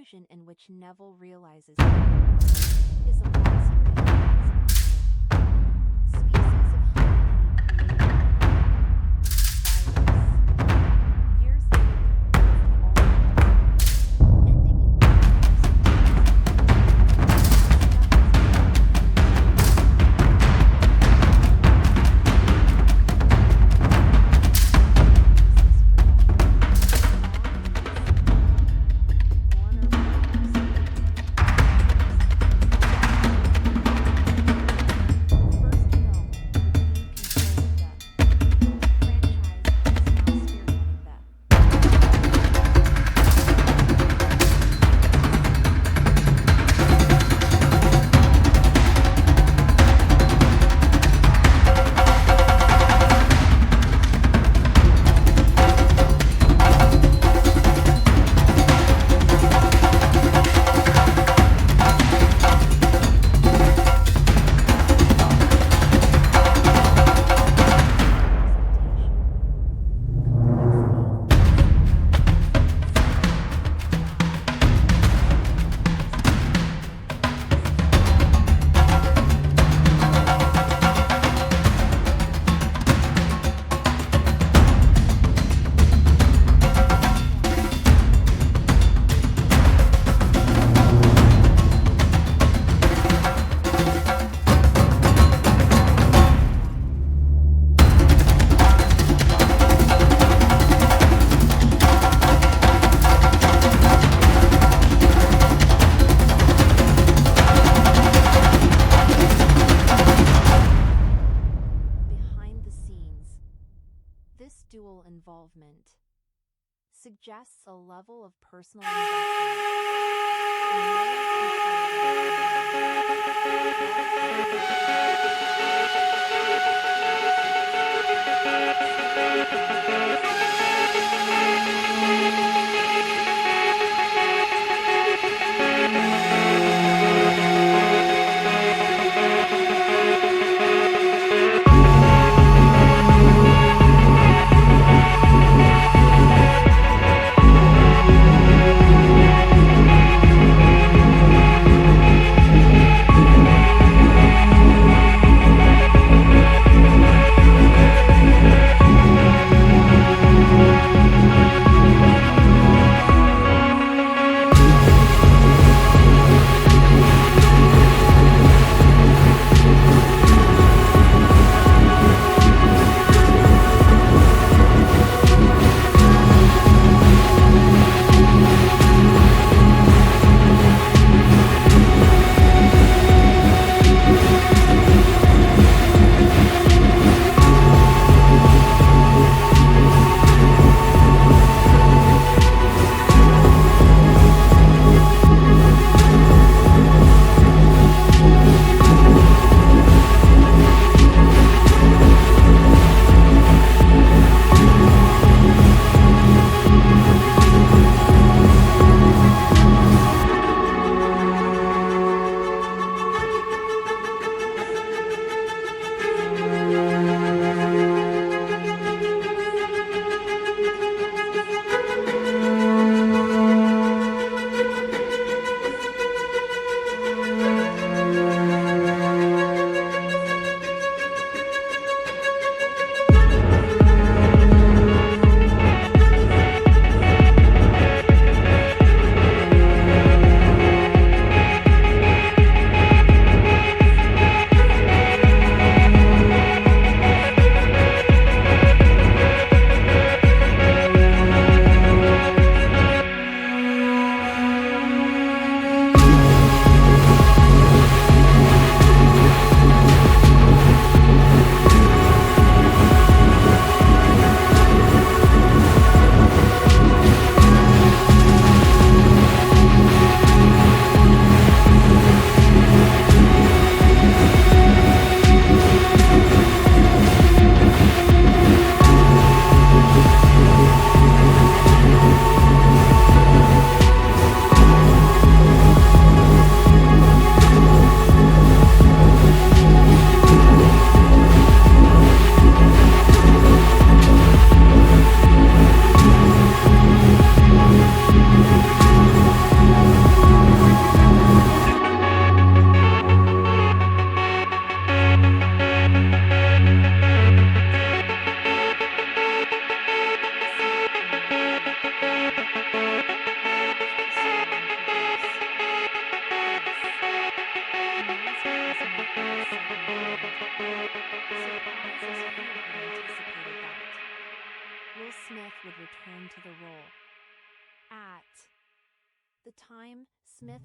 confusion in which Neville realizes he is a monster in the eyes of the world. Species of humanity created virus. Years later, ending in This dual involvement suggests a level of personal investment.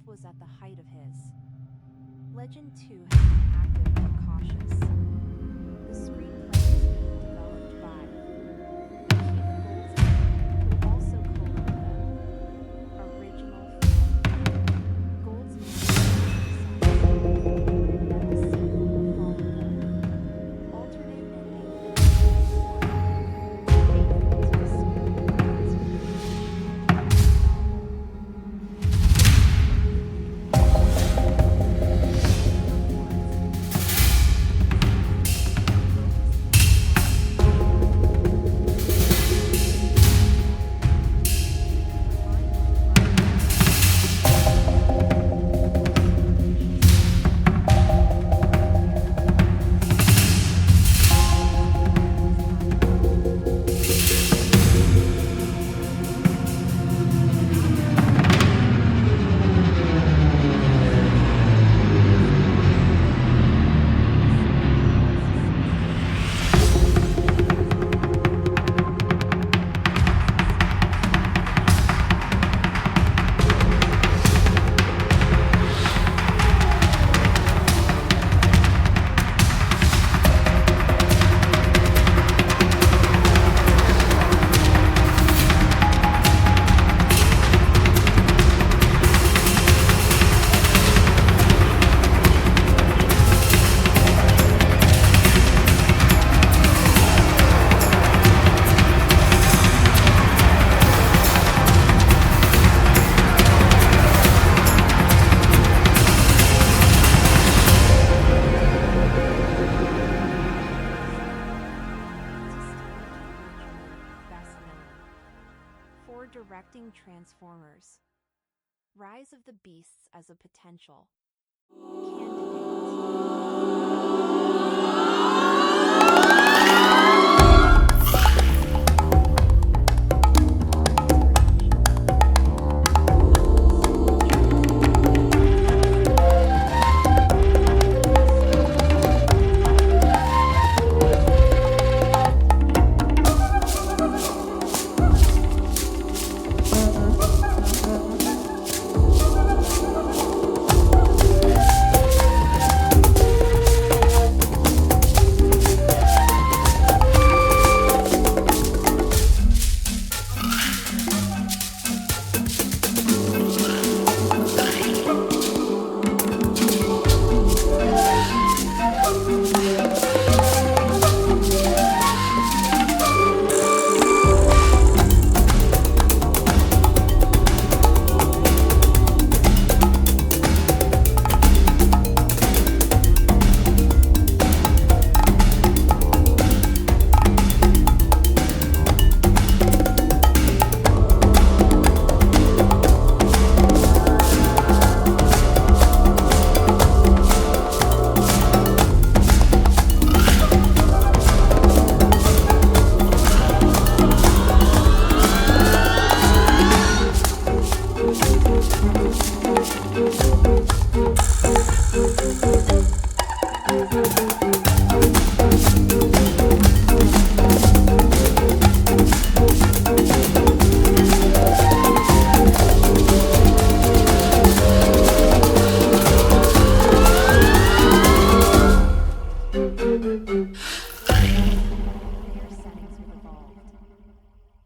was at the height of his. Legend 2 has been active but cautious. The screenplay is being developed by Keith Goldsmith, who also co-wrote the original film. Goldsmith emphasized that the sequel will follow the alternate ending faithful to the spirit of its novel. For directing Transformers, Rise of the Beasts as a potential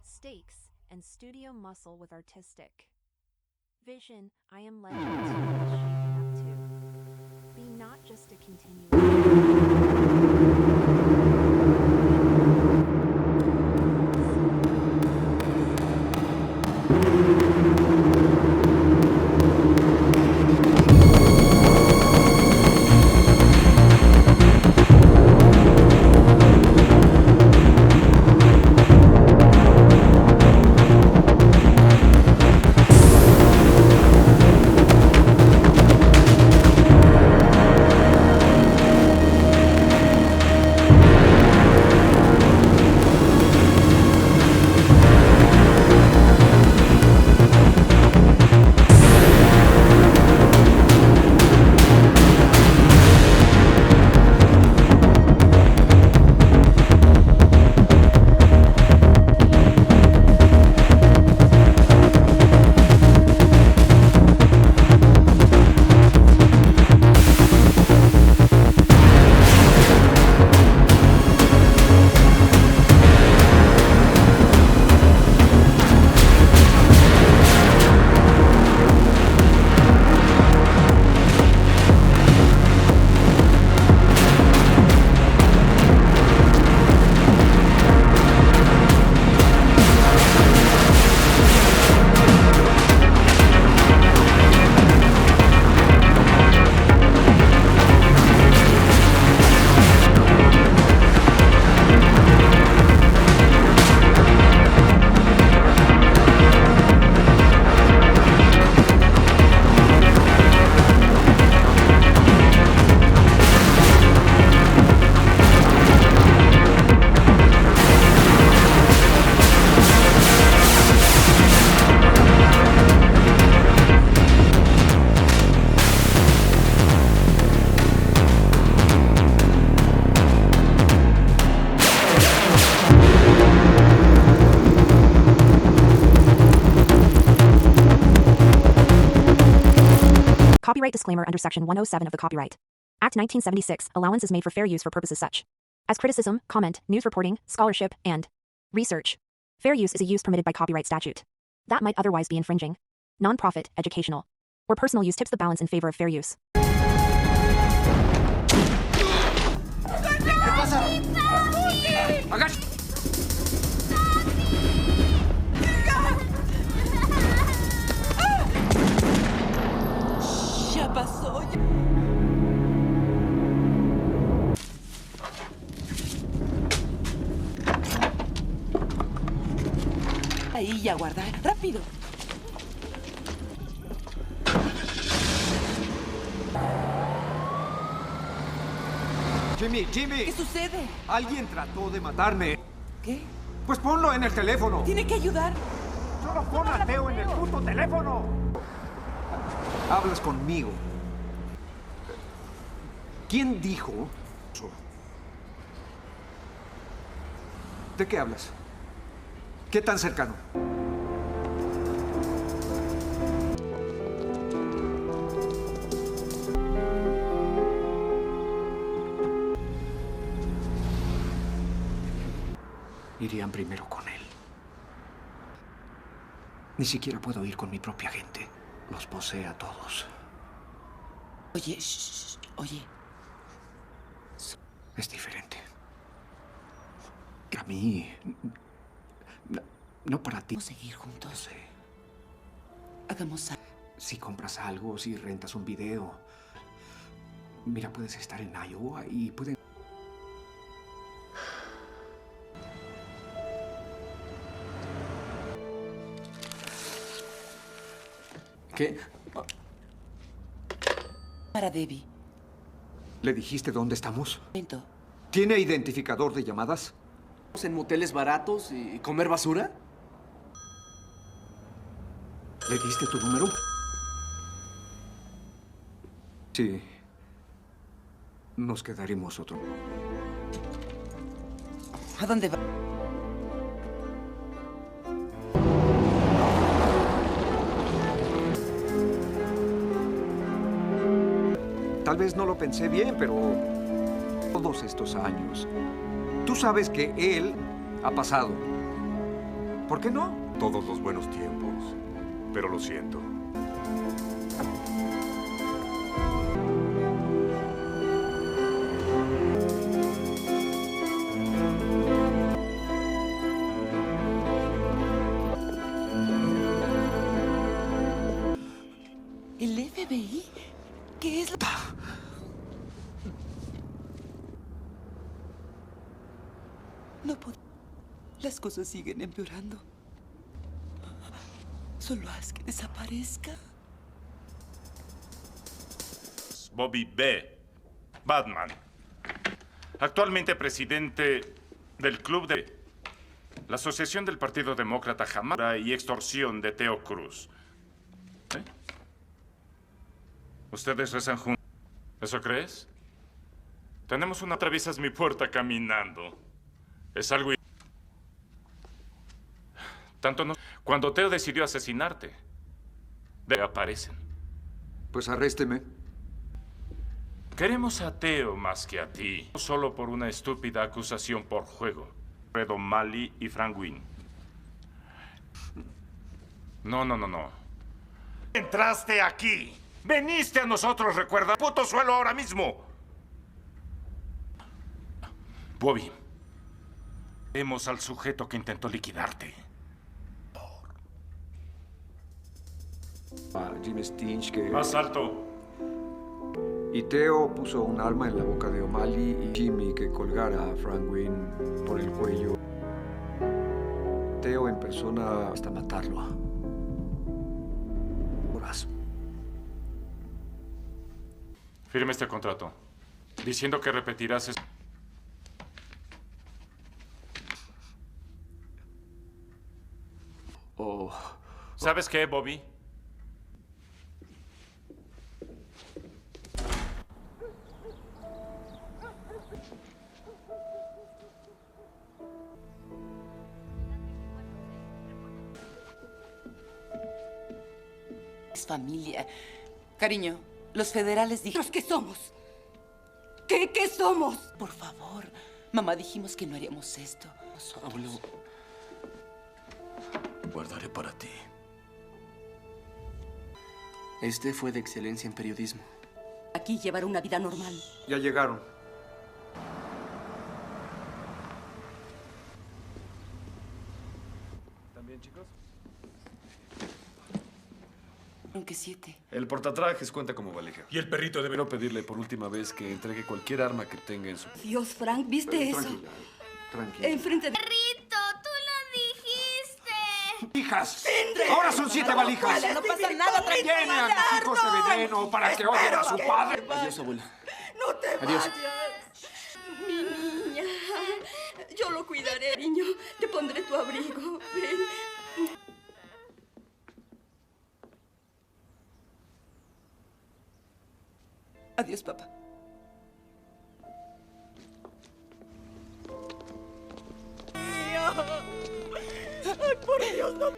stakes and studio muscle with artistic vision. I Am Legend 2 is shaping up to be not just a continuation. Copyright disclaimer under Section 107 of the Copyright Act 1976, allowance is made for fair use for purposes such as criticism, comment, news reporting, scholarship, and research. Fair use is a use permitted by copyright statute that might otherwise be infringing. Non-profit, educational, or personal use tips the balance in favor of fair use. ¿Qué pasa? ¡Agacha! Ya pasó. Ahí y a guardar. ¡Rápido! Jimmy. ¿Qué sucede? Alguien trató de matarme. ¿Qué? Pues ponlo en el teléfono. Tiene que ayudar. Solo pon a Teo en el puto teléfono. Hablas conmigo. ¿Quién dijo eso? ¿De qué hablas? ¿Qué tan cercano? Irían primero con él. Ni siquiera puedo ir con mi propia gente. Los posee a todos. Oye, oye. Es diferente. A mí... No para ti. ¿Vamos a seguir juntos? No sé. Hagamos algo. Si compras algo, si rentas un video. Mira, puedes estar en Iowa y pueden... ¿Qué? Para Debbie. ¿Le dijiste dónde estamos? Momento. ¿Tiene identificador de llamadas? ¿En moteles baratos y comer basura? ¿Le diste tu número? Sí. Nos quedaremos otro. ¿A dónde va? Tal vez no lo pensé bien, pero todos estos años, tú sabes que él ha pasado. ¿Por qué no? Todos los buenos tiempos, pero lo siento. ¿El FBI? ¿Qué es lo...? No puedo... Las cosas siguen empeorando. Solo haz que desaparezca. Bobby B. Batman. Actualmente presidente del club de la Asociación del Partido Demócrata jamás y extorsión de Teo Cruz. ¿Eh? ¿Ustedes rezan juntos? ¿Eso crees? Tenemos una... Atraviesas mi puerta caminando. Es algo... Tanto no... Cuando Teo decidió asesinarte, aparecen. Pues arrésteme. Queremos a Teo más que a ti. No solo por una estúpida acusación por juego. Fredo Mali y Frank Wynn. No. Entraste aquí. Veniste a nosotros, recuerda. Puto suelo ahora mismo. Bobby. Vemos al sujeto que intentó liquidarte. A Jim Stinch que... Más alto. Y Teo puso un arma en la boca de O'Malley y Jimmy que colgara a Frank Wynn por el cuello. Teo en persona hasta matarlo. Horas. Firme este contrato. Diciendo que repetirás eso. Oh. ¿Sabes qué, Bobby? Es familia. Cariño, Los federales dijeron... ¿Qué somos? ¿Qué somos? Por favor, mamá, dijimos que no haríamos esto. Abuelo, guardaré para ti. Este fue de excelencia en periodismo. Aquí llevar una vida normal. Ya llegaron. ¿También, chicos? Aunque 7. El portatrajes cuenta como valija. Y el perrito debe no pedirle por última vez que entregue cualquier arma que tenga en su... Dios, Frank, ¿viste eso? Tranquila, tranquila. Enfrente de... Perrito, tú lo dijiste. ¡Hijas! ¡Ahora son 7 valijas! No pasa nada, tranquila. Tiene a mis hijos de veneno para que odien a su padre. Adiós, abuelo. No te Adiós. vayas. Mi niña. Yo lo cuidaré, niño. Te pondré tu abrigo. Ven. Adiós, papá. Ay, por Dios, no.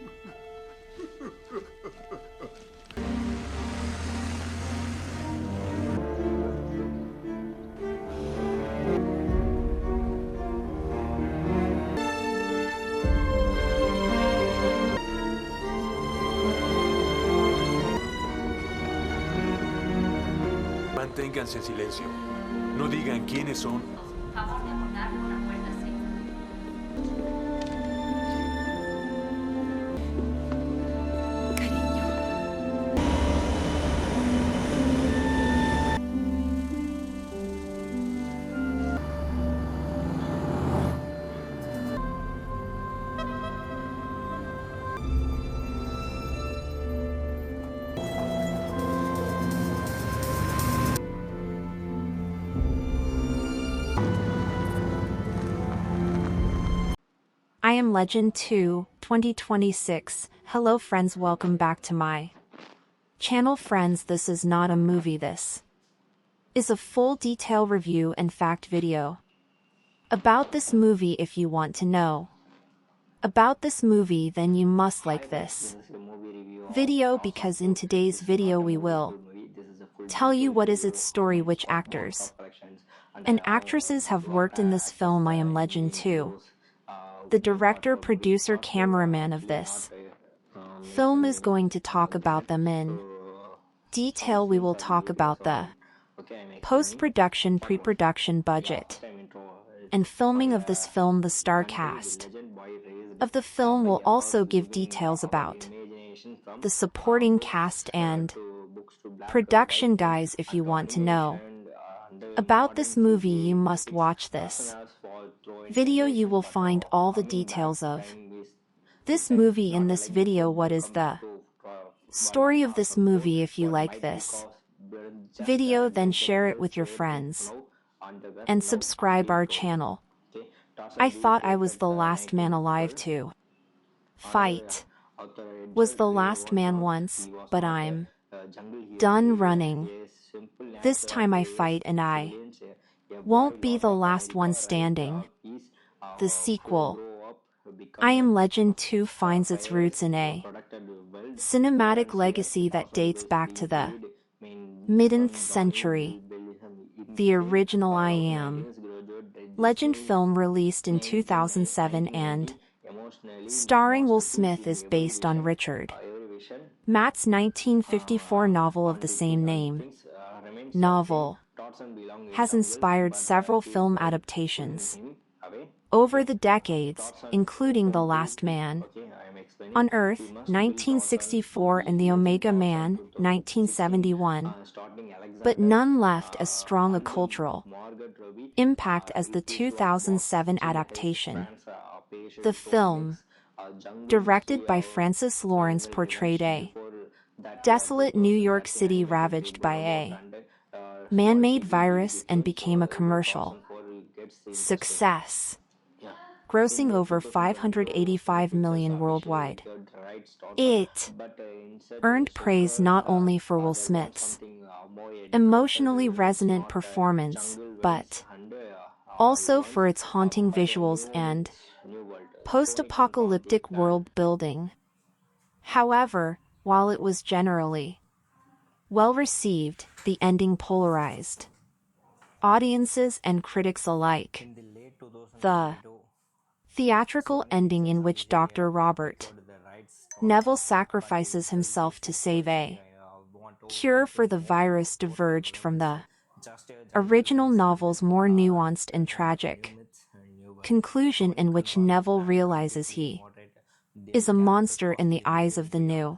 Manténganse en silencio. No digan quiénes son. Favor de abordar una puerta C. I am Legend 2, 2026. Hello friends, welcome back to my channel. Friends, this is not a movie, this is a full detail review and fact video about this movie. If you want to know about this movie, then you must like this video, because in today's video we will tell you what is its story, which actors and actresses have worked in this film. I am Legend 2. The director, producer, cameraman of this film is going to talk about them in detail. We will talk about the post-production, pre-production budget and filming of this film. The star cast of the film will also give details about the supporting cast and production. Guys, if you want to know about this movie, you must watch this video. You will find all the details of this movie in this video. What is the story of this movie? If you like this video, then share it with your friends and subscribe our channel. I thought I was the last man alive to fight. Was the last man once, but I'm done running. This time I fight, and I won't be the last one standing. The sequel, I Am Legend 2, finds its roots in a cinematic legacy that dates back to the mid-9th century. The original I Am Legend film, released in 2007 and starring Will Smith, is based on Richard Matt's 1954 novel of the same name. Novel has inspired several film adaptations over the decades, including The Last Man on Earth, 1964, and The Omega Man, 1971, but none left as strong a cultural impact as the 2007 adaptation. The film, directed by Francis Lawrence, portrayed a desolate New York City ravaged by a man-made virus and became a commercial success, grossing over $585 million worldwide. It earned praise not only for Will Smith's emotionally resonant performance, but also for its haunting visuals and post-apocalyptic world building. However, while it was generally well received, the ending polarized audiences and critics alike. The theatrical ending in which Dr. Robert Neville sacrifices himself to save a cure for the virus diverged from the original novel's more nuanced and tragic conclusion, in which Neville realizes he is a monster in the eyes of the new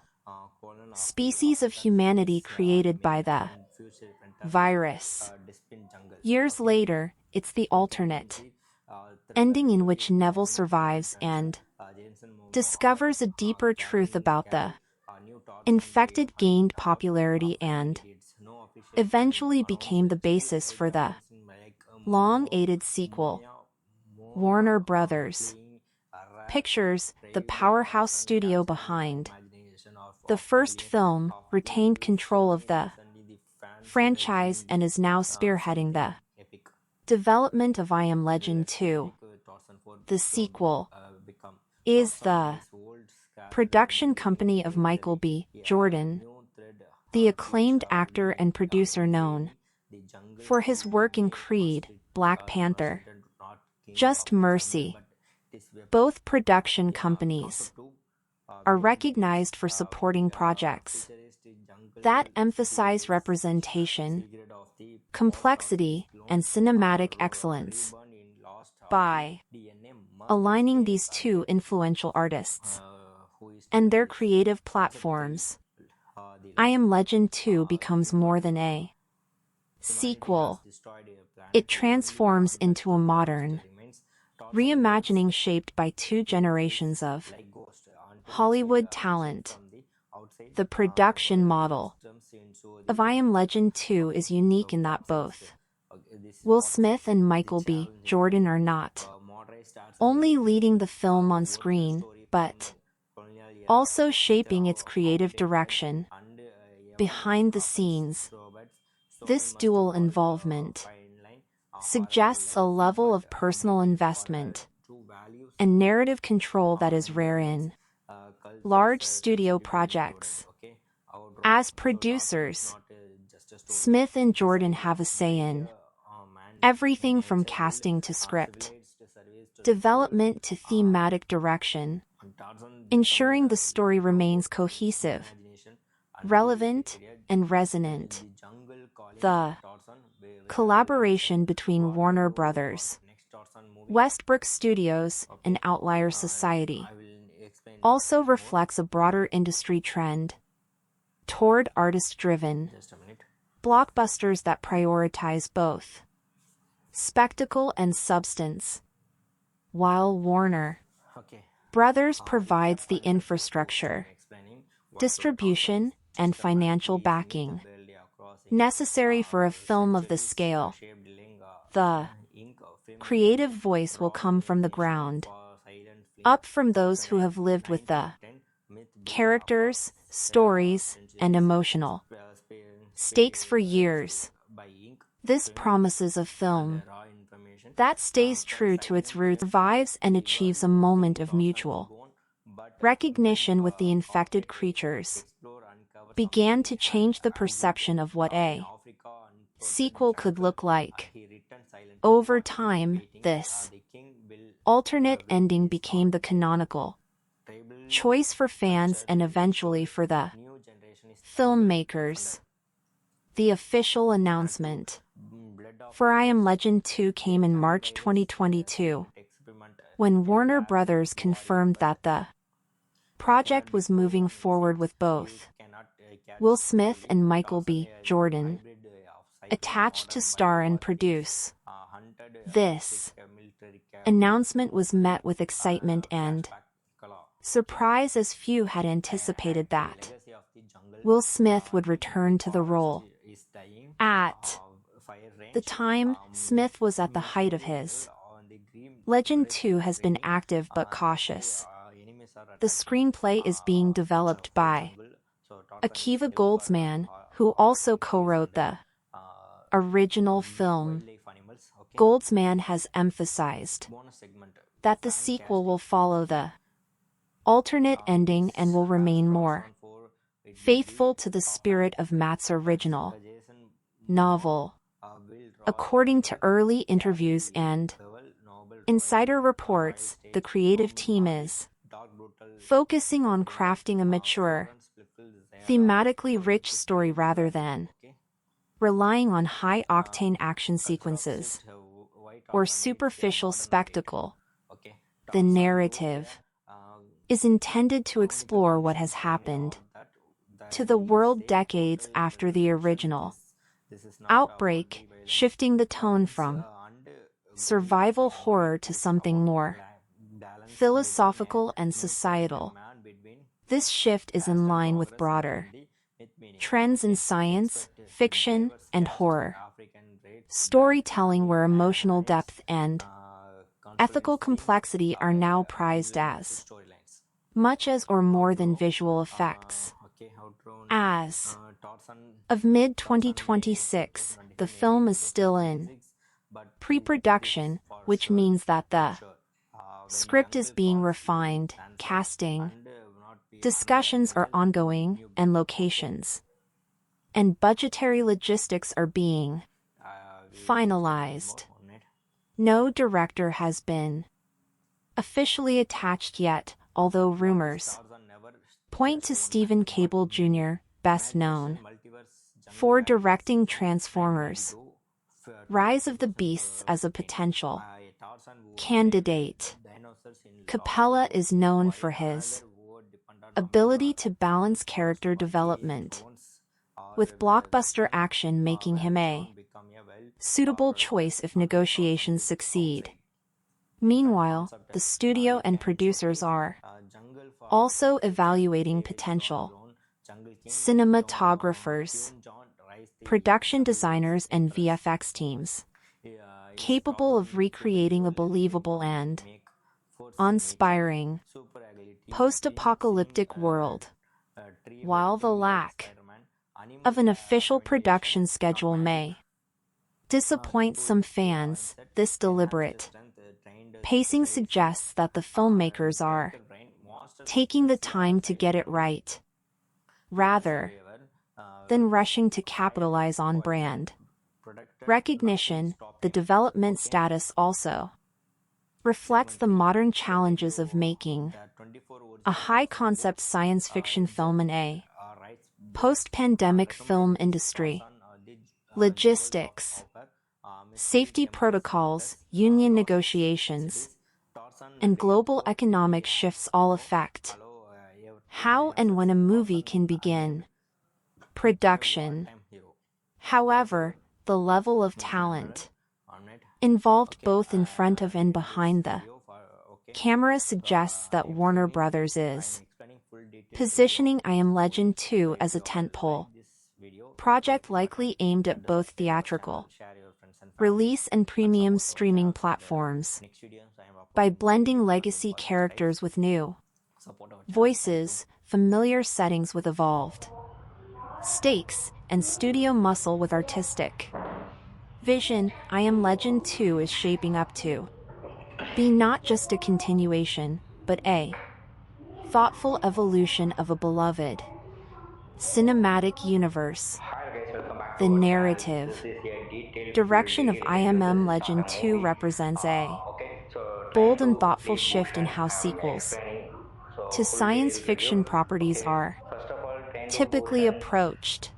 species of humanity created by the virus. Years later, it's the alternate ending in which Neville survives and discovers a deeper truth about the infected, gained popularity, and eventually became the basis for the long-awaited sequel. Warner Brothers Pictures, the powerhouse studio behind the first film, retained control of the franchise and is now spearheading the development of I Am Legend 2. The sequel is the production company of Michael B. Jordan, the acclaimed actor and producer known for his work in Creed, Black Panther, Just Mercy. Both production companies are recognized for supporting projects that emphasize representation, complexity, and cinematic excellence. By aligning these two influential artists and their creative platforms, I Am Legend 2 becomes more than a sequel. It transforms into a modern reimagining shaped by two generations of Hollywood talent. The production model of I Am Legend 2 is unique in that both Will Smith and Michael B. Jordan are not only leading the film on screen, but also shaping its creative direction behind the scenes. This dual involvement suggests a level of personal investment and narrative control that is rare in large studio projects. As producers, Smith and Jordan have a say in everything from casting to script development to thematic direction, ensuring the story remains cohesive, relevant, and resonant. The collaboration between Warner Brothers, Westbrook Studios, and Outlier Society also reflects a broader industry trend toward artist-driven blockbusters that prioritize both spectacle and substance. While Warner Brothers provides the infrastructure, distribution, and financial backing necessary for a film of this scale, the creative voice will come from the ground up, from those who have lived with the characters, stories, and emotional stakes for years. This promises a film that stays true to its roots, survives, and achieves a moment of mutual recognition with the infected creatures, began to change the perception of what a sequel could look like. Over time, this alternate ending became the canonical choice for fans and eventually for the filmmakers. The official announcement for I Am Legend 2 came in March 2022, when Warner Brothers confirmed that the project was moving forward with both Will Smith and Michael B. Jordan attached to star and produce. This announcement was met with excitement and surprise, as few had anticipated that Will Smith would return to the role. At the time, Smith was at the height of his Legend 2 has been active but cautious. The screenplay is being developed by Akiva Goldsman, who also co-wrote the original film. Goldsman has emphasized that the sequel will follow the alternate ending and will remain more faithful to the spirit of Matt's original novel, according to early interviews and insider reports. The creative team is focusing on crafting a mature, thematically rich story rather than relying on high-octane action sequences or superficial spectacle. The narrative is intended to explore what has happened to the world decades after the original outbreak, shifting the tone from survival horror to something more philosophical and societal. This shift is in line with broader trends in science, fiction, and horror storytelling, where emotional depth and ethical complexity are now prized as much as or more than visual effects. As of mid-2026, the film is still in pre-production, which means that the script is being refined, casting discussions are ongoing, and locations and budgetary logistics are being finalized. No director has been officially attached yet, although rumors point to Stephen Cable Jr., best known for directing Transformers: Rise of the Beasts, as a potential candidate. Capella is known for his ability to balance character development with blockbuster action, making him a suitable choice if negotiations succeed. Meanwhile, the studio and producers are also evaluating potential cinematographers, production designers, and VFX teams capable of recreating a believable and inspiring post-apocalyptic world. While the lack of an official production schedule may disappoint some fans, this deliberate pacing suggests that the filmmakers are taking the time to get it right, rather than rushing to capitalize on brand recognition. The development status also reflects the modern challenges of making a high-concept science fiction film in a post-pandemic film industry. Logistics, safety protocols, union negotiations, and global economic shifts all affect how and when a movie can begin production. However, the level of talent involved both in front of and behind the camera suggests that Warner Brothers is positioning I Am Legend 2 as a tentpole project, likely aimed at both theatrical release and premium streaming platforms. By blending legacy characters with new voices, familiar settings with evolved stakes, and studio muscle with artistic vision, I Am Legend 2 is shaping up to be not just a continuation, but a thoughtful evolution of a beloved cinematic universe. The narrative direction of I Am Legend 2 represents a bold and thoughtful shift in how sequels to science fiction properties are typically approached,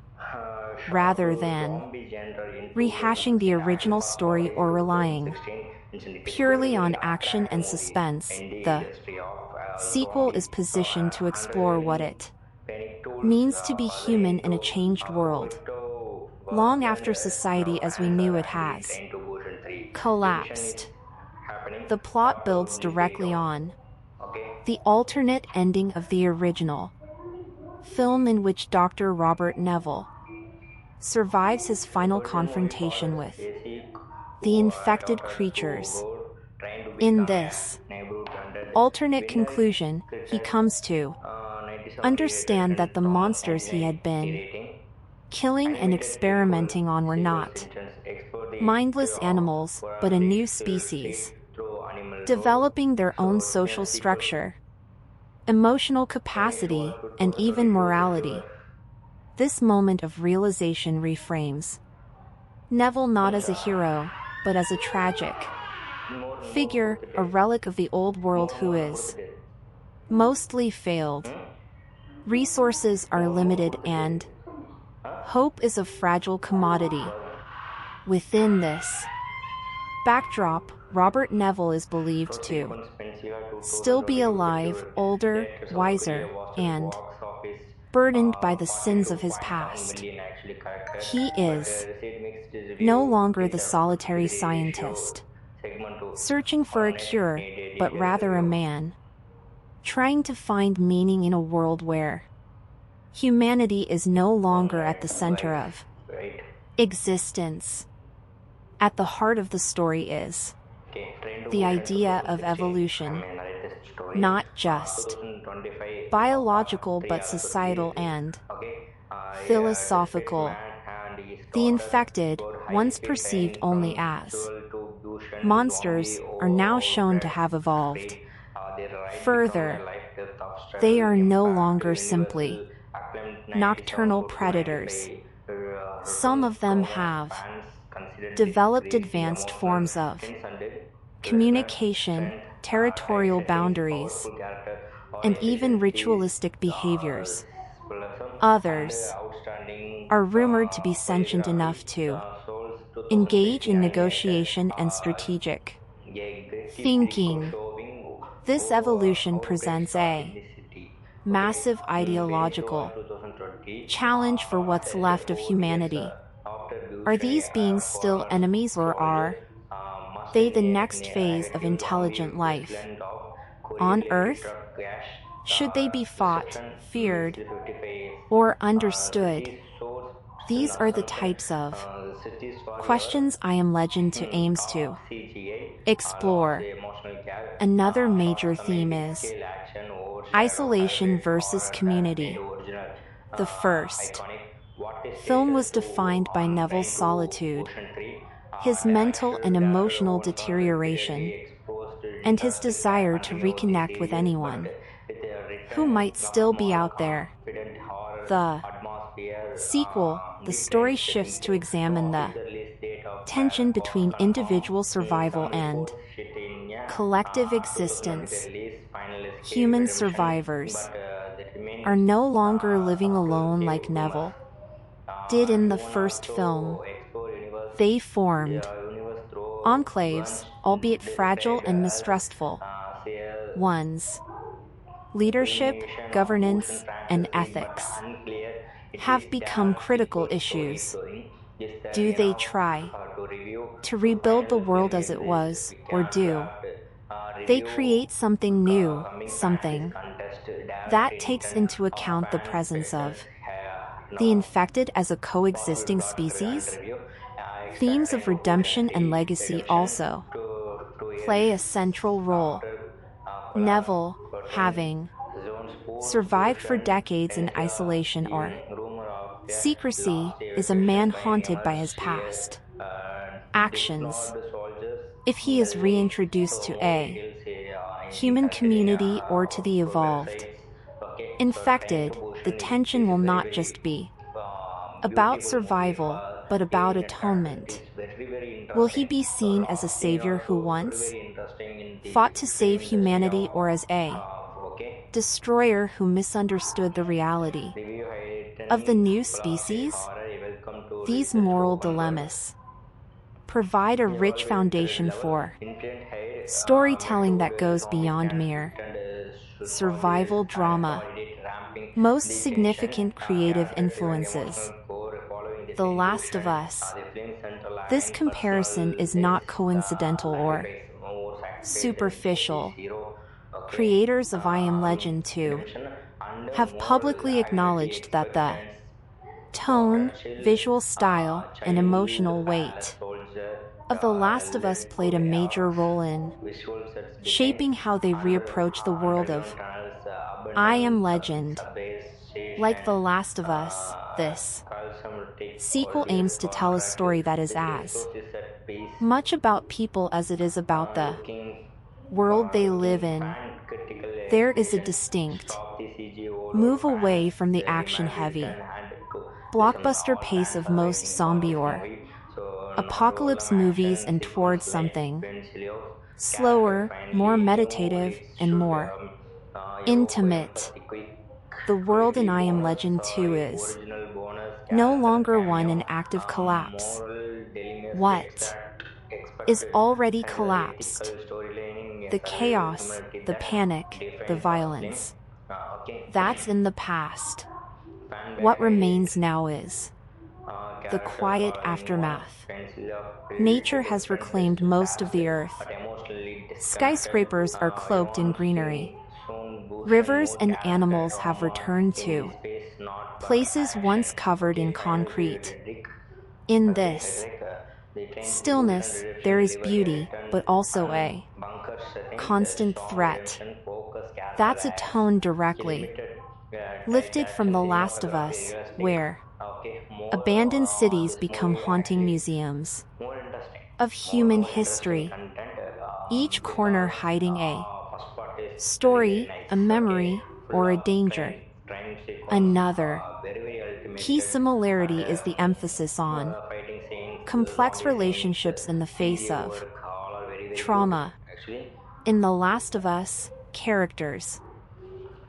rather than rehashing the original story or relying purely on action and suspense. The sequel is positioned to explore what it means to be human in a changed world, long after society as we knew it has collapsed. The plot builds directly on the alternate ending of the original film, in which Dr. Robert Neville survives his final confrontation with the infected creatures. In this alternate conclusion, he comes to understand that the monsters he had been killing and experimenting on were not mindless animals, but a new species, developing their own social structure, emotional capacity, and even morality. This moment of realization reframes Neville not as a hero, but as a tragic figure, a relic of the old world who is mostly failed. Resources are limited and hope is a fragile commodity. Within this backdrop, Robert Neville is believed to still be alive, older, wiser, and burdened by the sins of his past. He is no longer the solitary scientist searching for a cure, but rather a man trying to find meaning in a world where humanity is no longer at the center of existence. At the heart of the story is the idea of evolution, not just biological but societal and philosophical. The infected, once perceived only as monsters, are now shown to have evolved. Further, they are no longer simply nocturnal predators. Some of them have developed advanced forms of communication, territorial boundaries, and even ritualistic behaviors. Others are rumored to be sentient enough to engage in negotiation and strategic thinking. This evolution presents a massive ideological challenge for what's left of humanity. Are these beings still enemies, or are they the next phase of intelligent life on Earth? Should they be fought, feared, or understood? These are the types of questions I Am Legend 2 aims to explore. Another major theme is isolation versus community. The first film was defined by Neville's solitude, his mental and emotional deterioration, and his desire to reconnect with anyone who might still be out there. The sequel, the story shifts to examine the tension between individual survival and collective existence. Human survivors are no longer living alone like Neville did in the first film. They formed enclaves, albeit fragile and mistrustful ones. Leadership, governance, and ethics have become critical issues. Do they try to rebuild the world as it was, or do they create something new, something that takes into account the presence of the infected as a coexisting species? Themes of redemption and legacy also play a central role. Neville, having survived for decades in isolation or secrecy, is a man haunted by his past actions. If he is reintroduced to a human community or to the evolved infected, the tension will not just be about survival, but about atonement. Will he be seen as a savior who once fought to save humanity, or as a destroyer who misunderstood the reality of the new species? These moral dilemmas provide a rich foundation for storytelling that goes beyond mere survival drama. Most significant creative influences: The Last of Us. This comparison is not coincidental or superficial. Creators of I Am Legend 2 have publicly acknowledged that the tone, visual style, and emotional weight of The Last of Us played a major role in shaping how they reapproach the world of I Am Legend. Like The Last of Us, this sequel aims to tell a story that is as much about people as it is about the world they live in. There is a distinct move away from the action-heavy blockbuster pace of most zombie or apocalypse movies and towards something slower, more meditative, and more intimate. The world in I Am Legend 2 is no longer one in active collapse. What is already collapsed? The chaos, the panic, the violence. That's in the past. What remains now is the quiet aftermath. Nature has reclaimed most of the earth. Skyscrapers are cloaked in greenery. Rivers and animals have returned to places once covered in concrete. In this stillness, there is beauty, but also a constant threat. That's a tone directly lifted from The Last of Us, where abandoned cities become haunting museums of human history, each corner hiding a story, a memory, or a danger. Another key similarity is the emphasis on complex relationships in the face of trauma. In The Last of Us, characters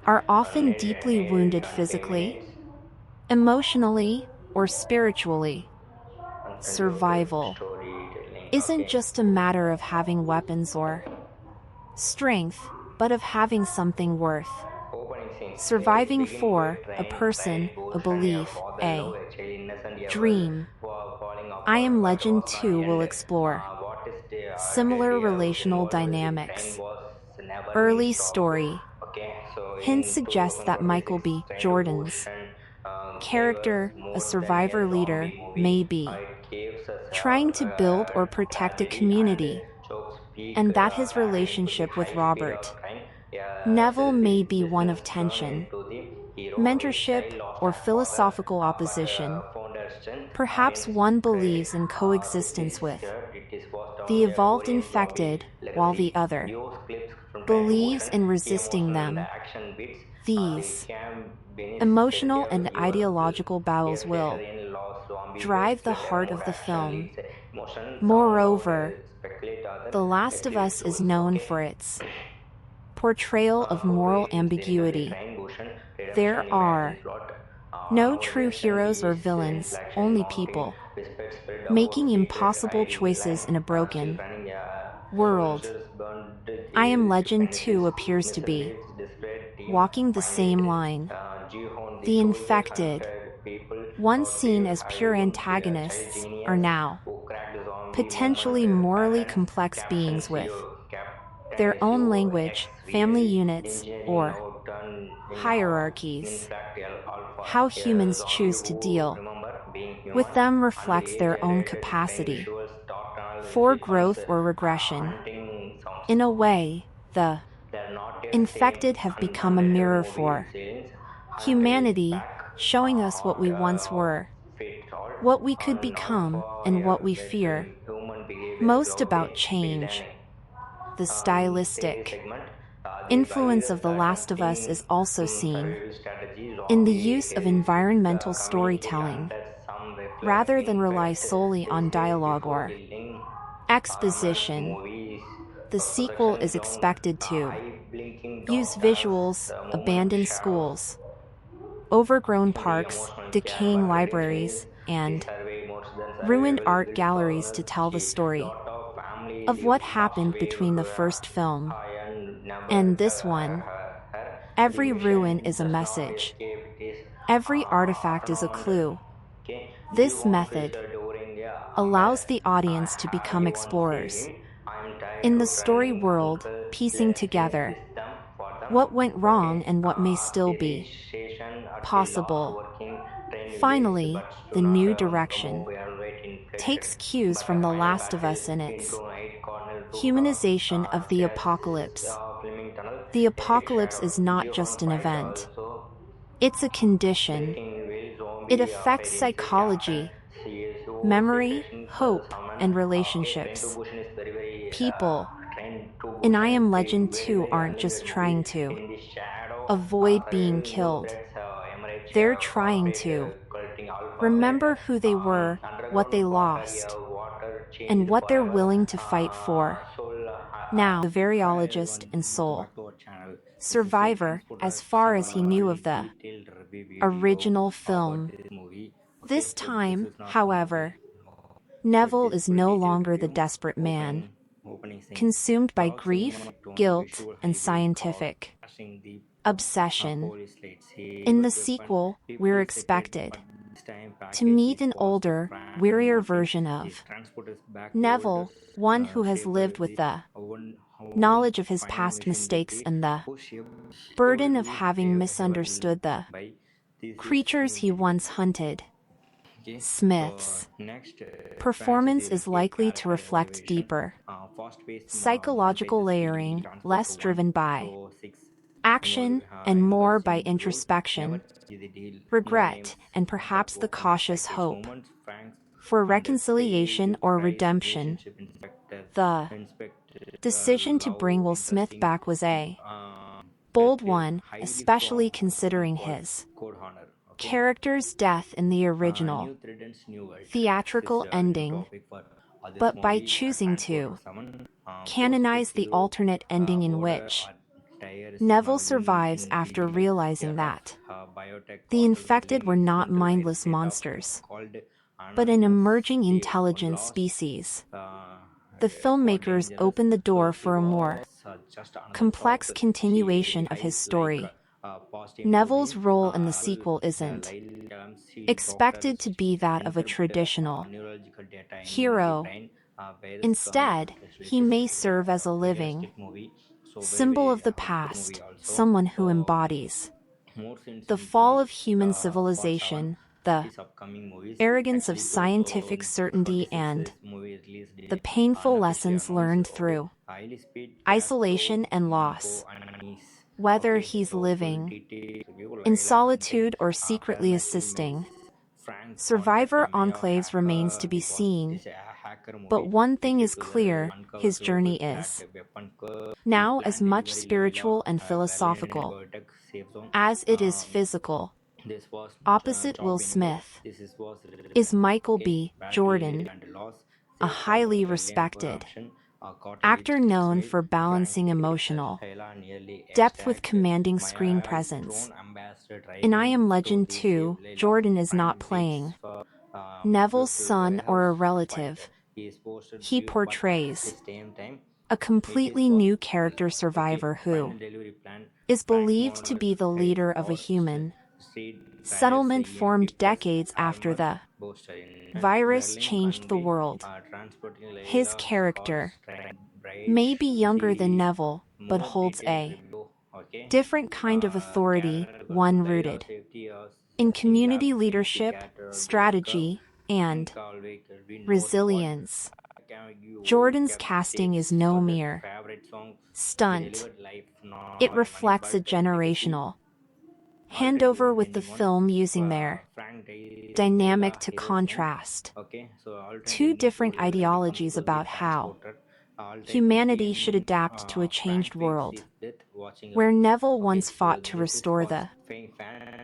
are often deeply wounded physically, emotionally, or spiritually. Survival isn't just a matter of having weapons or strength, but of having something worth surviving for a person, a belief, a dream. I Am Legend 2 will explore similar relational dynamics. Early story hints suggest that Michael B. Jordan's character, a survivor leader, may be trying to build or protect a community, and that his relationship with Robert Neville may be one of tension, mentorship, or philosophical opposition. Perhaps one believes in coexistence with the evolved infected, while the other believes in resisting them. These emotional and ideological battles will drive the heart of the film. Moreover, The Last of Us is known for its portrayal of moral ambiguity. There are no true heroes or villains, only people making impossible choices in a broken world. I Am Legend 2 appears to be walking the same line. The infected, once seen as pure antagonists, are now potentially morally complex beings with their own language, family units, or hierarchies. How humans choose to deal with them reflects their own capacity for growth or regression. In a way, the infected have become a mirror for humanity, showing us what we once were, what we could become, and what we fear most about change. The stylistic influence of The Last of Us is also seen in the use of environmental storytelling, rather than rely solely on dialogue or exposition. The sequel is expected to use visuals, abandoned schools, overgrown parks, decaying libraries, and ruined art galleries to tell the story of what happened between the first film and this one. Every ruin is a message. Every artifact is a clue. This method allows the audience to become explorers in the story world, piecing together what went wrong and what may still be possible. Finally, the new direction takes cues from The Last of Us in its humanization of the apocalypse. The apocalypse is not just an event. It's a condition. It affects psychology, memory, hope, and relationships. People in I Am Legend 2 aren't just trying to avoid being killed. They're trying to remember who they were, what they lost, and what they're willing to fight for. Now, the variologist in Seoul. Survivor, as far as he knew of the original film. This time, however, Neville is no longer the desperate man, consumed by grief, guilt, and scientific obsession. In the sequel, we're expected to meet an older, wearier version of Neville, one who has lived with the knowledge of his past mistakes and the burden of having misunderstood the creatures he once hunted. Smith's performance is likely to reflect deeper psychological layering, less driven by action and more by introspection, regret, and perhaps the cautious hope for reconciliation or redemption. The decision to bring Will Smith back was a bold one, especially considering his character's death in the original theatrical ending. But by choosing to canonize the alternate ending in which Neville survives after realizing that the infected were not mindless monsters, but an emerging intelligent species, the filmmakers open the door for a more complex continuation of his story. Neville's role in the sequel isn't expected to be that of a traditional hero. Instead, he may serve as a living symbol of the past, someone who embodies the fall of human civilization, the arrogance of scientific certainty, and the painful lessons learned through isolation and loss. Whether he's living in solitude or secretly assisting survivor enclaves remains to be seen. But one thing is clear, his journey is now as much spiritual and philosophical as it is physical. Opposite Will Smith is Michael B. Jordan, a highly respected actor known for balancing emotional depth with commanding screen presence. In I Am Legend 2, Jordan is not playing Neville's son or a relative. He portrays a completely new character, Survivor, who is believed to be the leader of a human settlement formed decades after the virus changed the world. His character may be younger than Neville, but holds a different kind of authority, one rooted in community leadership, strategy, and resilience. Jordan's casting is no mere stunt. It reflects a generational handover, with the film using their dynamic to contrast two different ideologies about how humanity should adapt to a changed world. Where Neville once fought to restore the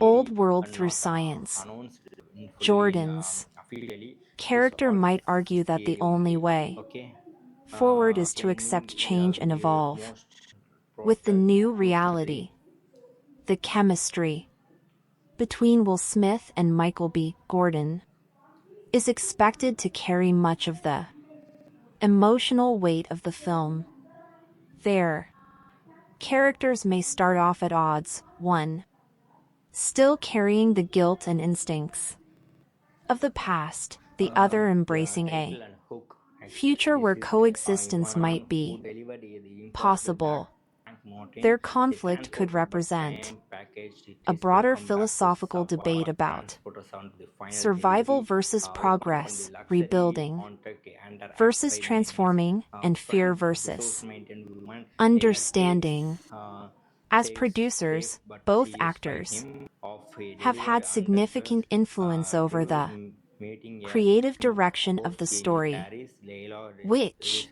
old world through science, Jordan's character might argue that the only way forward is to accept change and evolve with the new reality. The chemistry between Will Smith and Michael B. Jordan is expected to carry much of the emotional weight of the film. Their characters may start off at odds, one still carrying the guilt and instincts of the past, the other embracing a future where coexistence might be possible. Their conflict could represent a broader philosophical debate about survival versus progress, rebuilding versus transforming, and fear versus understanding. As producers, both actors have had significant influence over the creative direction of the story, which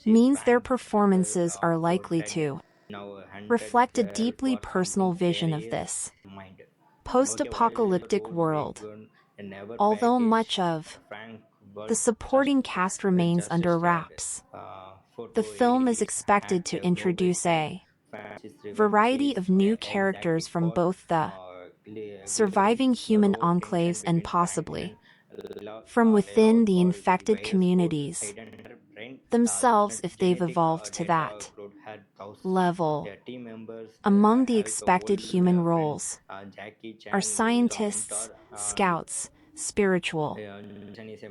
means their performances are likely to reflect a deeply personal vision of this post-apocalyptic world. Although much of The supporting cast remains under wraps. The film is expected to introduce a variety of new characters from both the surviving human enclaves and possibly from within the infected communities themselves if they've evolved to that level. Among the expected human roles are scientists, scouts, spiritual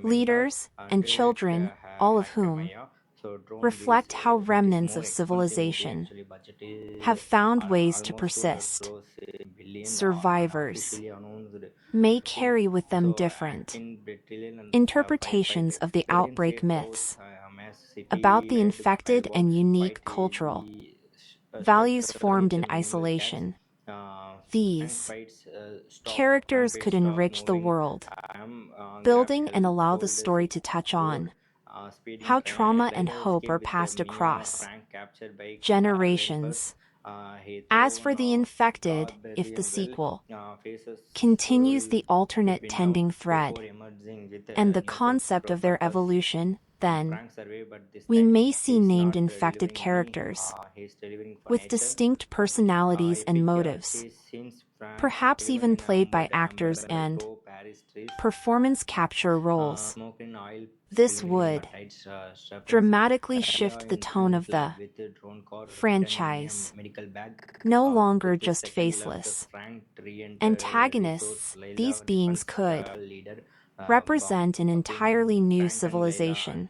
leaders, and children, all of whom reflect how remnants of civilization have found ways to persist. Survivors may carry with them different interpretations of the outbreak myths about the infected and unique cultural values formed in isolation. These characters could enrich the world building and allow the story to touch on how trauma and hope are passed across generations. As for the infected, if the sequel continues the alternate tending thread and the concept of their evolution, then we may see named infected characters with distinct personalities and motives, perhaps even played by actors and performance capture roles. This would dramatically shift the tone of the franchise. No longer just faceless antagonists, these beings could represent an entirely new civilization,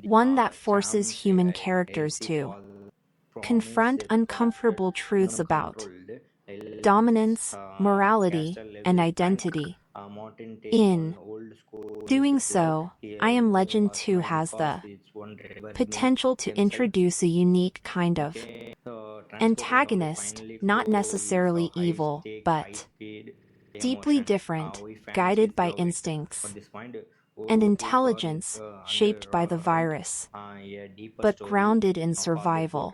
one that forces human characters to confront uncomfortable truths about dominance, morality, and identity. In doing so, I Am Legend 2 has the potential to introduce a unique kind of antagonist, not necessarily evil, but deeply different, guided by instincts and intelligence, shaped by the virus, but grounded in survival.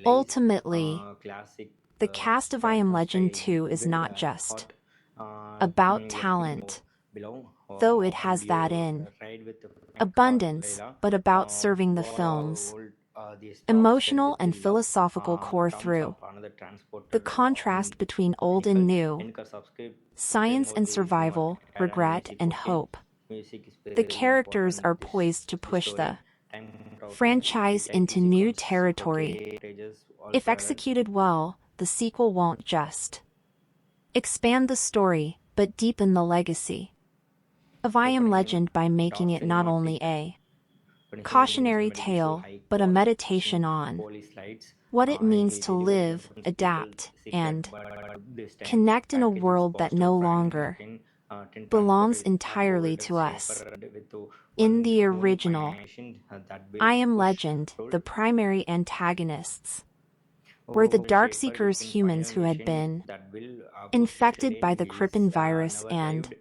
Ultimately, the cast of I Am Legend 2 is not just about talent, though it has that in abundance, but about serving the film's emotional and philosophical core through the contrast between old and new, science and survival, regret and hope. The characters are poised to push the franchise into new territory. If executed well, the sequel won't just expand the story, but deepen the legacy of I Am Legend by making it not only a cautionary tale, but a meditation on what it means to live, adapt, and connect in a world that no longer belongs entirely to us. In the original I Am Legend, the primary antagonists were the Darkseekers, humans who had been infected by the Crippen virus and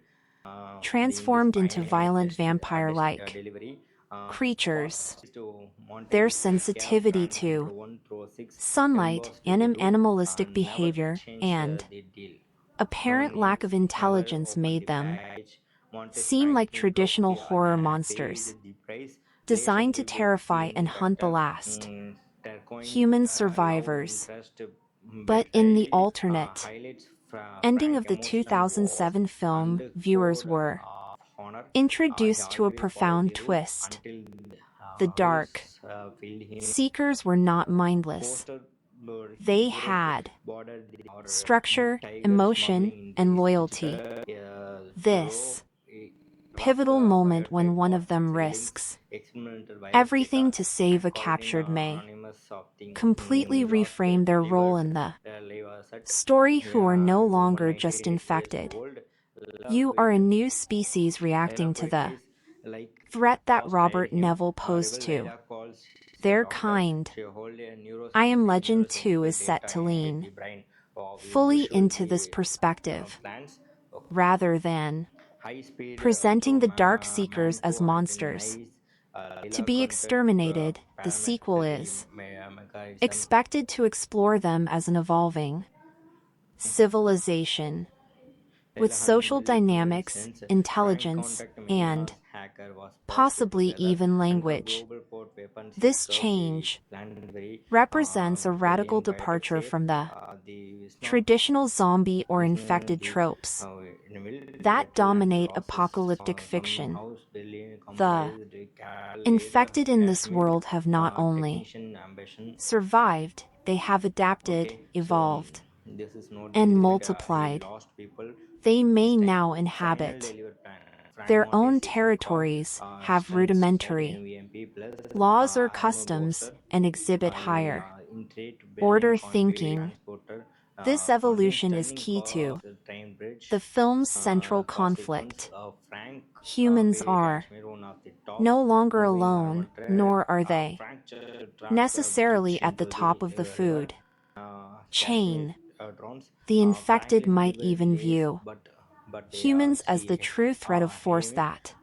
transformed into violent vampire-like creatures. Their sensitivity to sunlight, animalistic behavior, and apparent lack of intelligence made them seem like traditional horror monsters, designed to terrify and hunt the last human survivors. But in the alternate ending of the 2007 film, viewers were introduced to a profound twist. The Dark Seekers were not mindless. They had structure, emotion, and loyalty. This pivotal moment when one of them risks everything to save a captured may completely reframe their role in the story, who are no longer just infected. You are a new species reacting to the threat that Robert Neville posed to their kind. I Am Legend 2 is set to lean fully into this perspective, rather than presenting the Darkseekers as monsters to be exterminated. The sequel is expected to explore them as an evolving civilization with social dynamics, intelligence, and possibly even language. This change represents a radical departure from the traditional zombie or infected tropes that dominate apocalyptic fiction. The infected in this world have not only survived, they have adapted, evolved, and multiplied. They may now inhabit their own territories, have rudimentary laws or customs, and exhibit higher order thinking. This evolution is key to the film's central conflict. Humans are no longer alone, nor are they necessarily at the top of the food chain. The infected might even view humans as the true threat of force that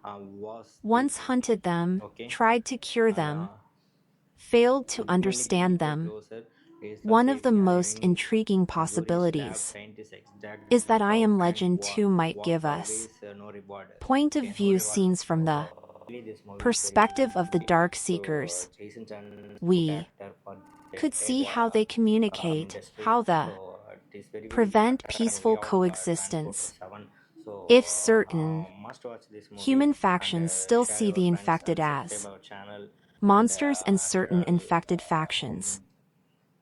once hunted them, tried to cure them, failed to understand them. One of the most intriguing possibilities is that I Am Legend 2 might give us point of view scenes from the perspective of the Dark Seekers. We could see how they communicate, how the prevent peaceful coexistence. If certain human factions still see the infected as monsters and certain infected factions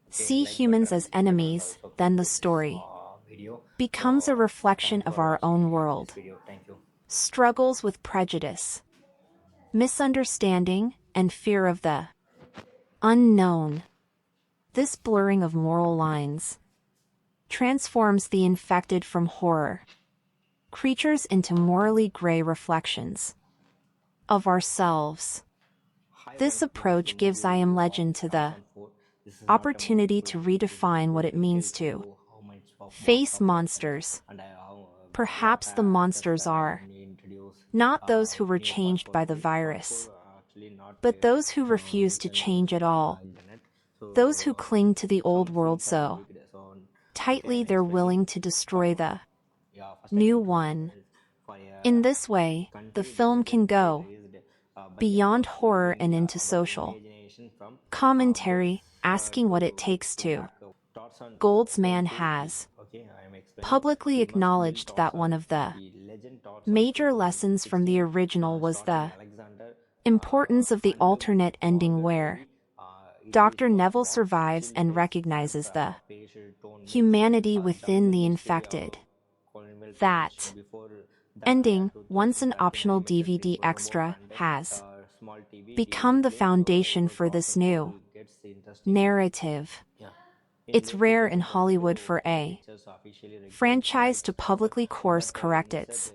see humans as enemies, then the story becomes a reflection of our own world. Struggles with prejudice, misunderstanding, and fear of the unknown. This blurring of moral lines transforms the infected from horror creatures into morally gray reflections of ourselves. This approach gives I Am Legend to the opportunity to redefine what it means to face monsters. Perhaps the monsters are not those who were changed by the virus, but those who refuse to change at all. Those who cling to the old world so tightly they're willing to destroy the new one. In this way, the film can go beyond horror and into social commentary, asking what it takes to. Goldsman has publicly acknowledged that one of the major lessons from the original was the importance of the alternate ending where Dr. Neville survives and recognizes the humanity within the infected. That ending, once an optional DVD extra, has become the foundation for this new narrative. It's rare in Hollywood for a franchise to publicly course correct its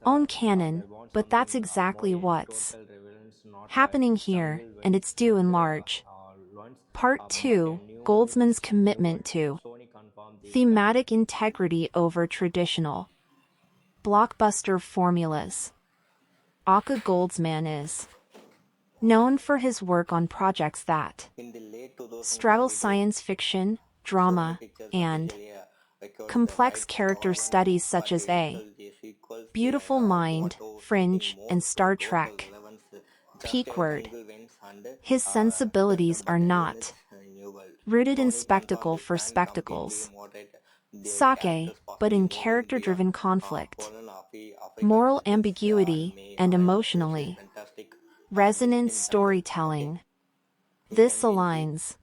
own canon, but that's exactly what's happening here, and it's due in large part to Goldsman's commitment to thematic integrity over traditional blockbuster formulas. Aka Goldsman is known for his work on projects that straddle science fiction, drama, and complex character studies such as A Beautiful Mind, Fringe, and Star Trek. Peak word. His sensibilities are not rooted in spectacle for spectacles, sake, but in character-driven conflict, moral ambiguity, and emotionally resonant storytelling. This aligns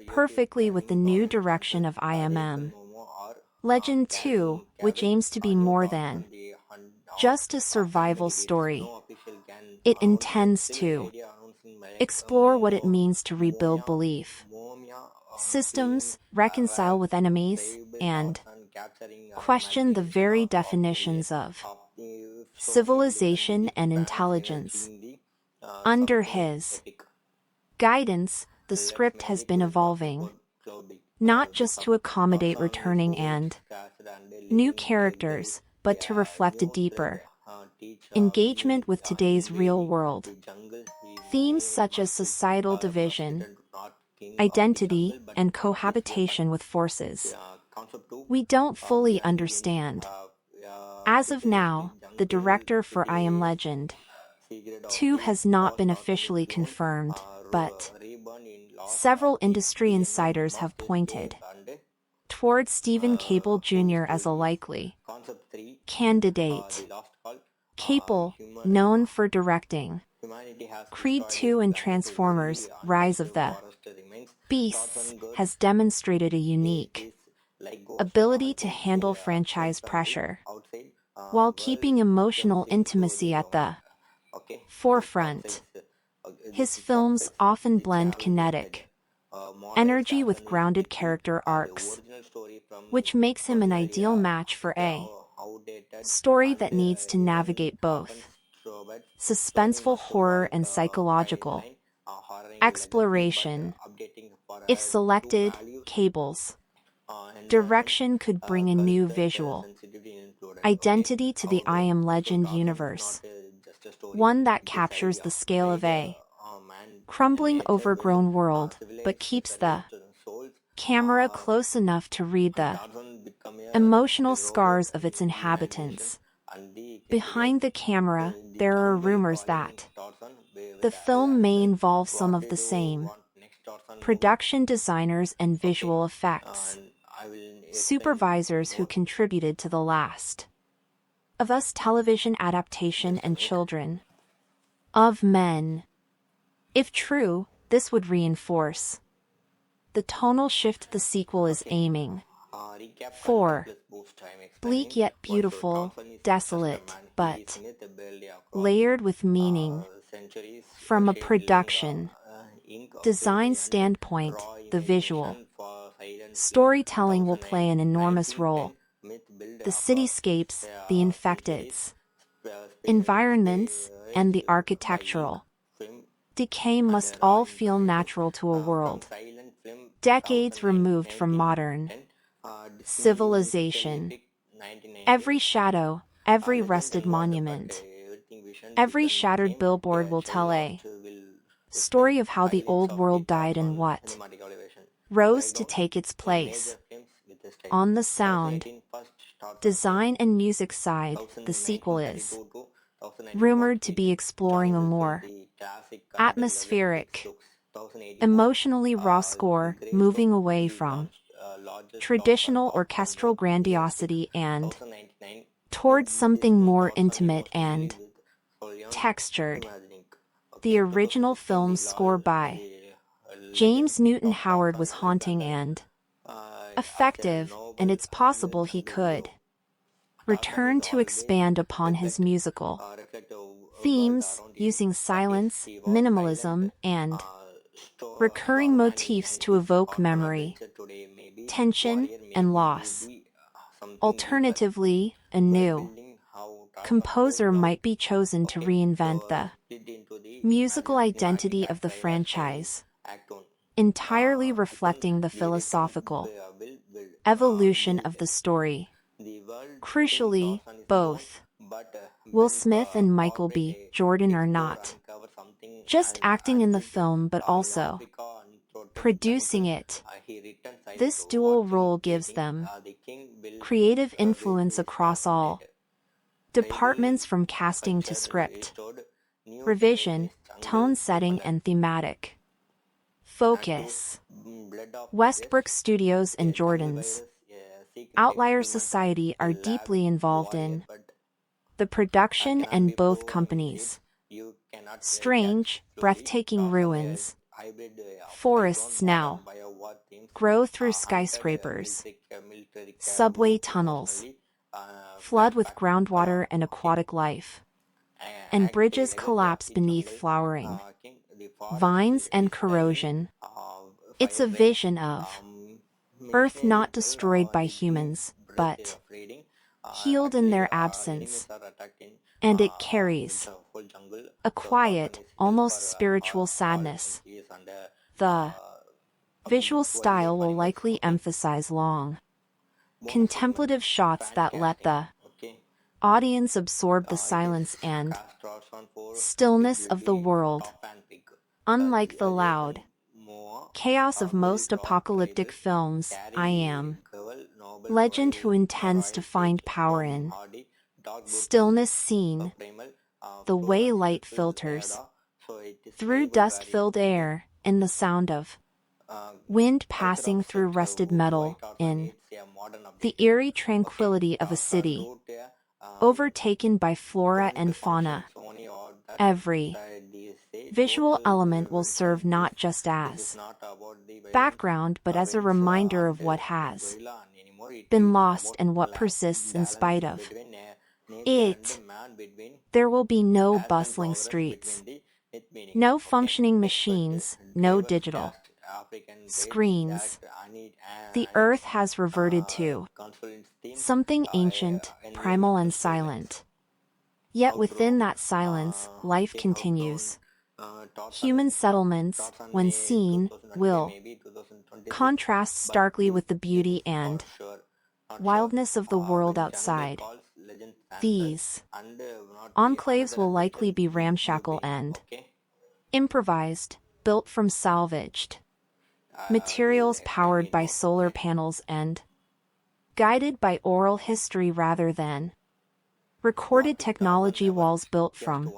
perfectly with the new direction of IMM Legend 2, which aims to be more than just a survival story. It intends to explore what it means to rebuild belief systems, reconcile with enemies, and question the very definitions of civilization and intelligence. Under his guidance, the script has been evolving, not just to accommodate returning and new characters, but to reflect a deeper engagement with today's real world. Themes such as societal division, identity, and cohabitation with forces we don't fully understand. As of now, the director for I Am Legend 2 has not been officially confirmed, but several industry insiders have pointed toward Stephen Cable Jr. as a likely candidate. Cable, known for directing Creed 2 and Transformers: Rise of the Beasts, has demonstrated a unique ability to handle franchise pressure while keeping emotional intimacy at the forefront. His films often blend kinetic energy with grounded character arcs, which makes him an ideal match for a story that needs to navigate both suspenseful horror and psychological exploration. If selected, Cable's direction could bring a new visual identity to the I Am Legend universe, one that captures the scale of a crumbling, overgrown world, but keeps the camera close enough to read the emotional scars of its inhabitants. Behind the camera, there are rumors that the film may involve some of the same production designers and visual effects supervisors who contributed to The Last of Us television adaptation and Children of Men. If true, this would reinforce the tonal shift the sequel is aiming for. Bleak yet beautiful, desolate, but layered with meaning. From a production design standpoint, the visual storytelling will play an enormous role. The cityscapes, the infecteds, environments, and the architectural decay must all feel natural to a world decades removed from modern civilization. Every shadow, every rusted monument, every shattered billboard will tell a story of how the old world died and what rose to take its place. On the sound, design and music side, the sequel is rumored to be exploring a more atmospheric, emotionally raw score, moving away from traditional orchestral grandiosity and towards something more intimate and textured. The original film's score by James Newton Howard was haunting and effective, and it's possible he could return to expand upon his musical themes, using silence, minimalism, and recurring motifs to evoke memory, tension, and loss. Alternatively, a new composer might be chosen to reinvent the musical identity of the franchise, entirely reflecting the philosophical evolution of the story. Crucially, both Will Smith and Michael B. Jordan are not just acting in the film but also producing it. This dual role gives them creative influence across all departments, from casting to script revision, tone setting, and thematic focus. Westbrook Studios and Jordan's Outlier Society are deeply involved in the production, and both companies' strange, breathtaking ruins, forests now grow through skyscrapers, subway tunnels flood with groundwater and aquatic life, and bridges collapse beneath flowering vines and corrosion. It's a vision of Earth not destroyed by humans, but healed in their absence. And it carries a quiet, almost spiritual sadness. The visual style will likely emphasize long, contemplative shots that let the audience absorb the silence and stillness of the world. Unlike the loud chaos of most apocalyptic films, I Am Legend, who intends to find power in stillness, seen the way light filters through dust-filled air, in the sound of wind passing through rusted metal, in the eerie tranquility of a city, overtaken by flora and fauna. Every visual element will serve not just as background but as a reminder of what has been lost and what persists in spite of it. There will be no bustling streets, no functioning machines, no digital screens. The earth has reverted to something ancient, primal and silent. Yet within that silence, life continues. Human settlements, when seen, will contrast starkly with the beauty and wildness of the world outside. These enclaves will likely be ramshackle and improvised, built from salvaged materials, powered by solar panels and guided by oral history rather than recorded technology. Walls built from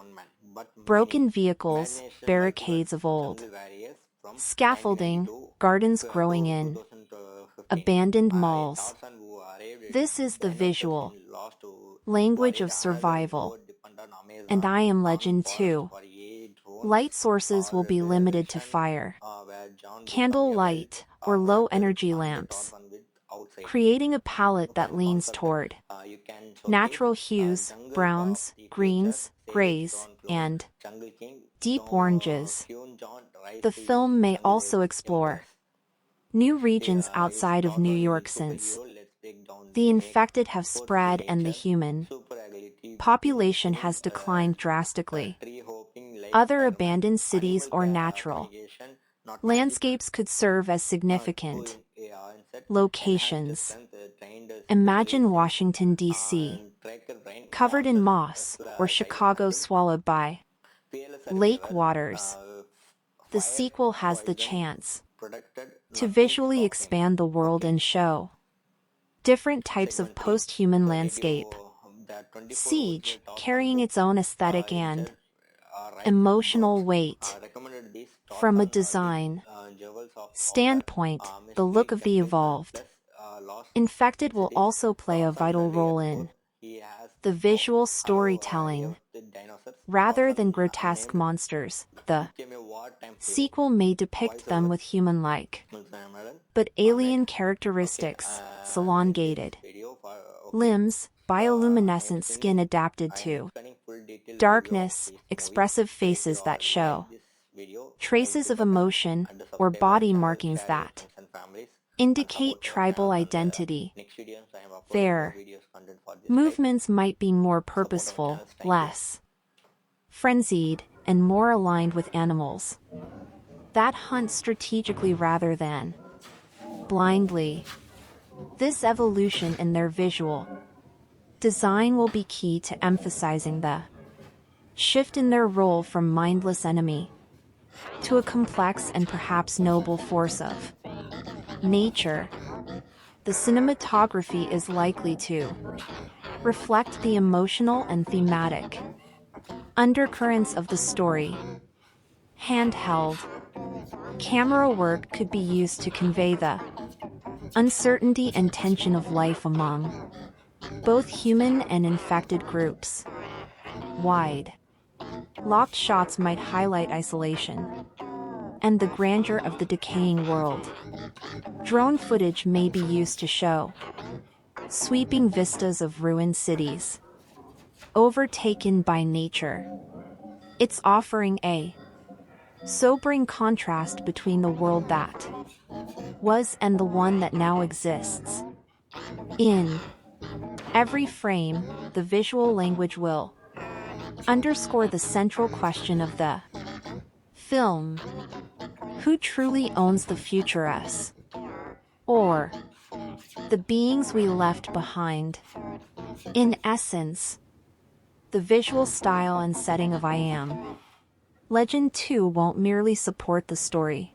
broken vehicles, barricades of old scaffolding, gardens growing in abandoned malls. This is the visual language of survival. And I Am Legend 2. Light sources will be limited to fire, candle light, or low-energy lamps, creating a palette that leans toward natural hues, browns, greens, grays, and deep oranges. The film may also explore new regions outside of New York since the infected have spread and the human population has declined drastically. Other abandoned cities or natural landscapes could serve as significant locations. Imagine Washington, D.C., covered in moss, or Chicago swallowed by lake waters. The sequel has the chance to visually expand the world and show different types of post-human landscape. Siege, carrying its own aesthetic and emotional weight. From a design standpoint, the look of the evolved infected will also play a vital role in the visual storytelling. Rather than grotesque monsters, the sequel may depict them with human-like but alien characteristics, elongated limbs, bioluminescent skin adapted to darkness, expressive faces that show traces of emotion, or body markings that indicate tribal identity. Their movements might be more purposeful, less frenzied, and more aligned with animals that hunt strategically rather than blindly. This evolution in their visual design will be key to emphasizing the shift in their role from mindless enemy to a complex and perhaps noble force of nature. The cinematography is likely to reflect the emotional and thematic undercurrents of the story. Handheld camera work could be used to convey the uncertainty and tension of life among both human and infected groups. Wide, locked shots might highlight isolation and the grandeur of the decaying world. Drone footage may be used to show sweeping vistas of ruined cities, overtaken by nature. It's offering a sobering contrast between the world that was and the one that now exists. In every frame, the visual language will underscore the central question of the film: who truly owns the future, us or the beings we left behind? In essence, the visual style and setting of I Am Legend 2 won't merely support the story.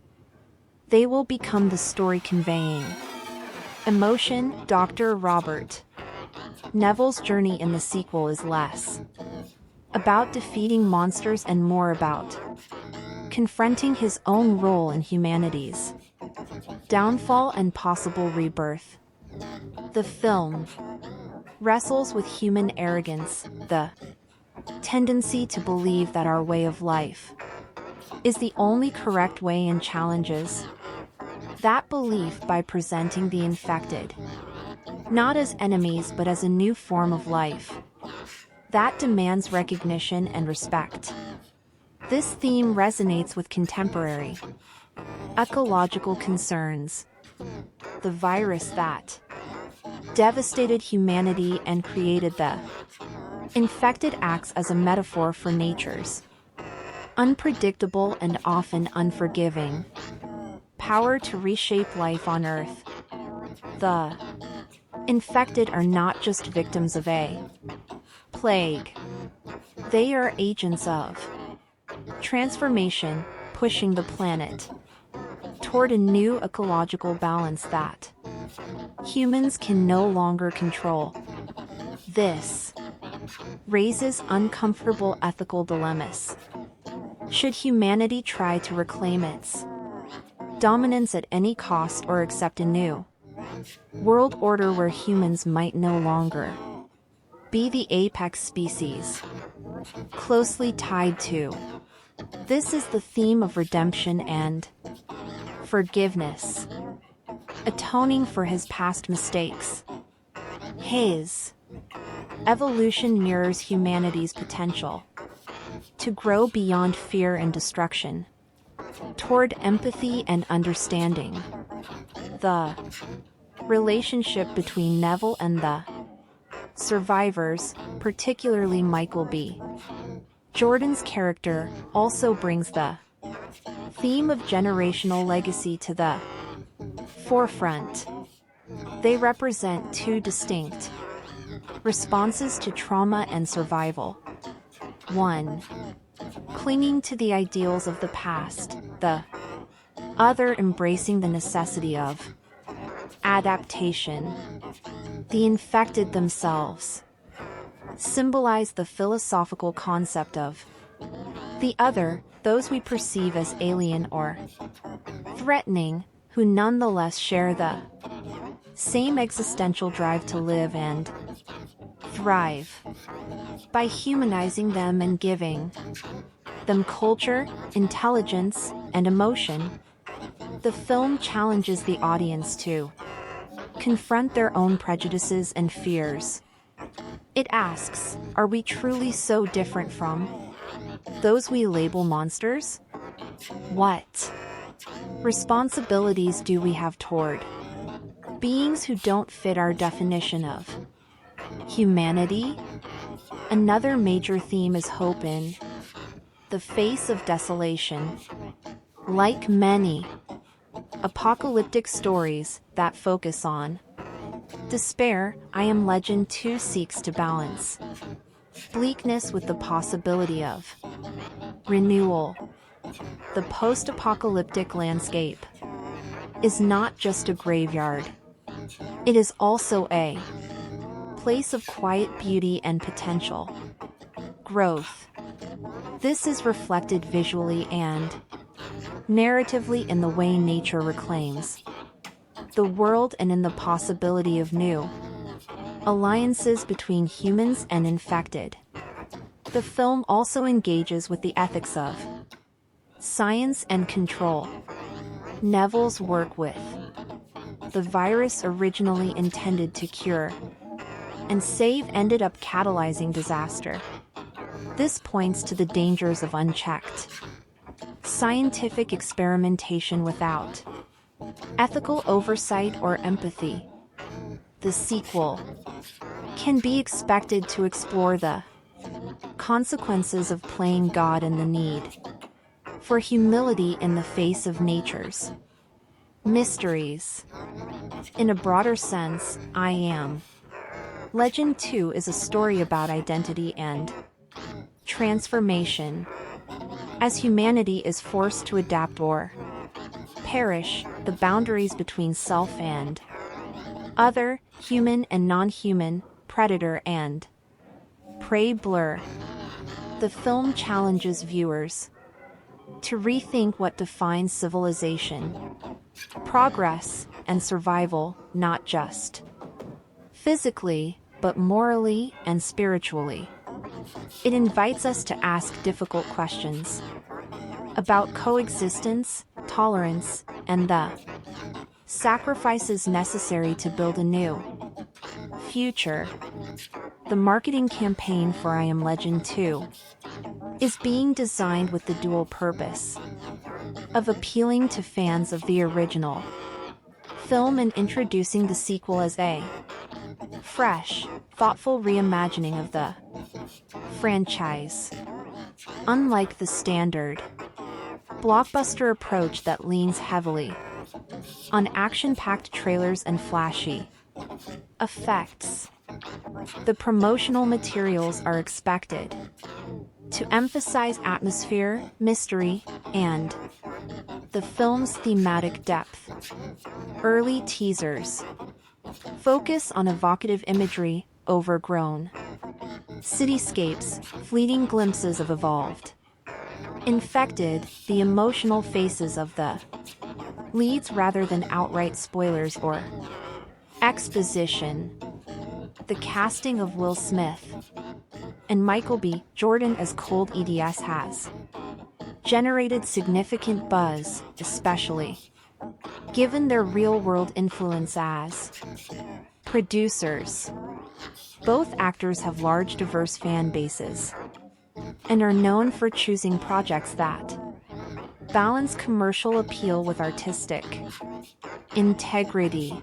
They will become the story conveying emotion. Dr. Robert Neville's journey in the sequel is less about defeating monsters and more about confronting his own role in humanity's downfall and possible rebirth. The film wrestles with human arrogance, the tendency to believe that our way of life is the only correct way, and challenges that belief by presenting the infected not as enemies but as a new form of life that demands recognition and respect. This theme resonates with contemporary ecological concerns. The virus that devastated humanity and created the infected acts as a metaphor for nature's unpredictable and often unforgiving power to reshape life on Earth. The infected are not just victims of a plague. They are agents of transformation, pushing the planet toward a new ecological balance that humans can no longer control. This raises uncomfortable ethical dilemmas. Should humanity try to reclaim its dominance at any cost, or accept a new world order where humans might no longer be the apex species closely tied to? This is the theme of redemption and forgiveness, atoning for his past mistakes. His evolution mirrors humanity's potential to grow beyond fear and destruction toward empathy and understanding. The relationship between Neville and the survivors, particularly Michael B. Jordan's character, also brings the theme of generational legacy to the forefront. They represent two distinct responses to trauma and survival. One, clinging to the ideals of the past, the other embracing the necessity of adaptation. The infected themselves symbolize the philosophical concept of the other, those we perceive as alien or threatening, who nonetheless share the same existential drive to live and thrive. By humanizing them and giving them culture, intelligence, and emotion, the film challenges the audience to confront their own prejudices and fears. It asks, are we truly so different from those we label monsters? What responsibilities do we have toward beings who don't fit our definition of humanity? Another major theme is hope in the face of desolation. Like many apocalyptic stories that focus on despair, I Am Legend 2 seeks to balance bleakness with the possibility of renewal. The post-apocalyptic landscape is not just a graveyard. It is also a place of quiet beauty and potential growth. This is reflected visually and narratively in the way nature reclaims the world and in the possibility of new alliances between humans and infected. The film also engages with the ethics of science and control. Neville's work with the virus, originally intended to cure and save, ended up catalyzing disaster. This points to the dangers of unchecked scientific experimentation without ethical oversight or empathy. The sequel can be expected to explore the consequences of playing God and the need for humility in the face of nature's mysteries. In a broader sense, I Am Legend 2 is a story about identity and transformation. As humanity is forced to adapt or perish, the boundaries between self and other, human and non-human, predator and prey blur. The film challenges viewers to rethink what defines civilization, progress, and survival, not just physically, but morally and spiritually. It invites us to ask difficult questions about coexistence, tolerance, and the sacrifices necessary to build a new future. The marketing campaign for I Am Legend 2 is being designed with the dual purpose of appealing to fans of the original film and introducing the sequel as a fresh, thoughtful reimagining of the franchise. Unlike the standard blockbuster approach that leans heavily on action-packed trailers and flashy effects, the promotional materials are expected to emphasize atmosphere, mystery, and the film's thematic depth. Early teasers focus on evocative imagery, overgrown cityscapes, fleeting glimpses of evolved infected, the emotional faces of the leads rather than outright spoilers or exposition. The casting of Will Smith and Michael B. Jordan as Cold EDS has generated significant buzz, especially given their real-world influence as producers. Both actors have large, diverse fan bases and are known for choosing projects that balance commercial appeal with artistic integrity.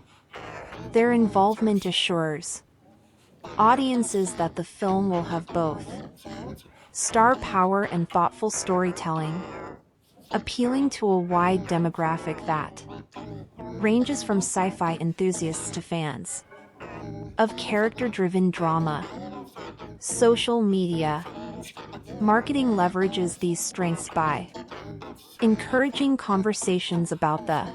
Their involvement assures audiences that the film will have both star power and thoughtful storytelling, appealing to a wide demographic that ranges from sci-fi enthusiasts to fans of character-driven drama. Social media marketing leverages these strengths by encouraging conversations about the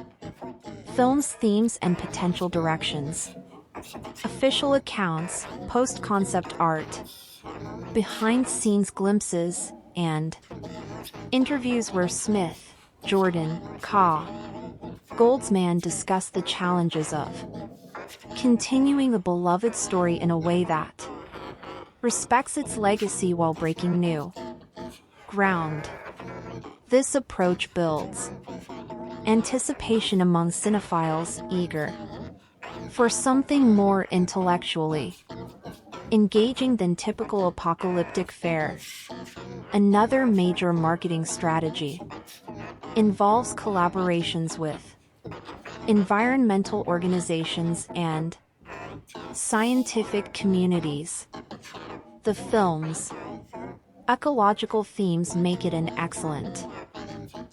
film's themes and potential directions. Official accounts, post-concept art, behind-scenes glimpses, and interviews where Smith, Jordan, Goldsman discuss the challenges of continuing the beloved story in a way that respects its legacy while breaking new ground. This approach builds anticipation among cinephiles eager for something more intellectually engaging than typical apocalyptic fare. Another major marketing strategy involves collaborations with environmental organizations and scientific communities. The film's ecological themes make it an excellent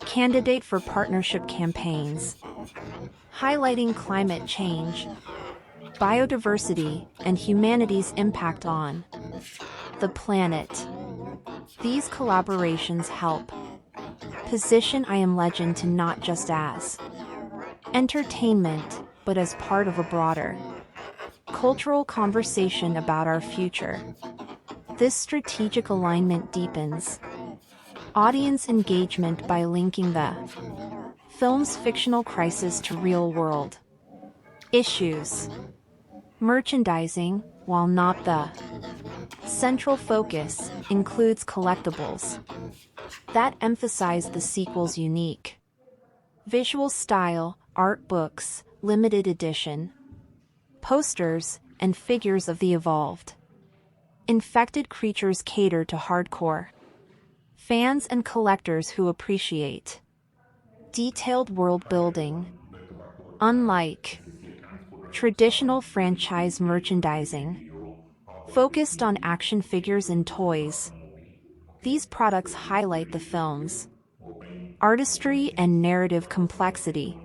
candidate for partnership campaigns, highlighting climate change, biodiversity, and humanity's impact on the planet. These collaborations help position I Am Legend to not just as entertainment, but as part of a broader cultural conversation about our future. This strategic alignment deepens audience engagement by linking the film's fictional crisis to real-world issues. Merchandising, while not the central focus, includes collectibles that emphasize the sequel's unique visual style, art books, limited edition posters, and figures of the evolved infected creatures cater to hardcore fans and collectors who appreciate detailed world building. Unlike traditional franchise merchandising focused on action figures and toys, these products highlight the film's artistry and narrative complexity.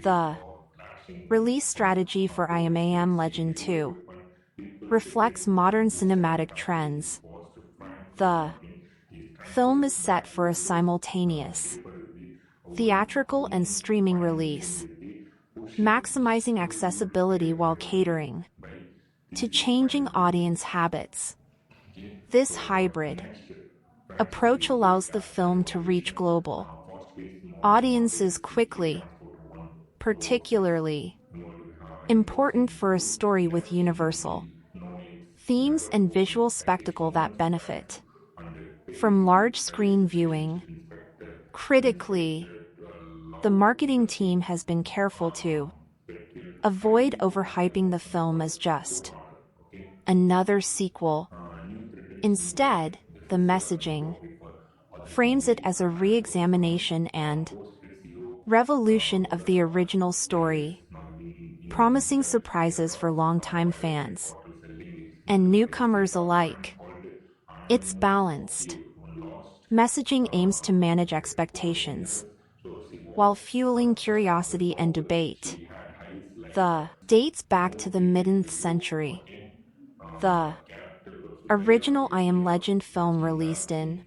The release strategy for I Am Legend 2 reflects modern cinematic trends. The film is set for a simultaneous theatrical and streaming release, maximizing accessibility while catering to changing audience habits. This hybrid approach allows the film to reach global audiences quickly, particularly important for a story with universal themes and visual spectacle that benefit from large-screen viewing. Critically, the marketing team has been careful to avoid overhyping the film as just another sequel. Instead, the messaging frames it as a re-examination and revolution of the original story, promising surprises for longtime fans and newcomers alike. It's balanced. Messaging aims to manage expectations while fueling curiosity and debate. The dates back to the mid-19th century. The original I Am Legend film released in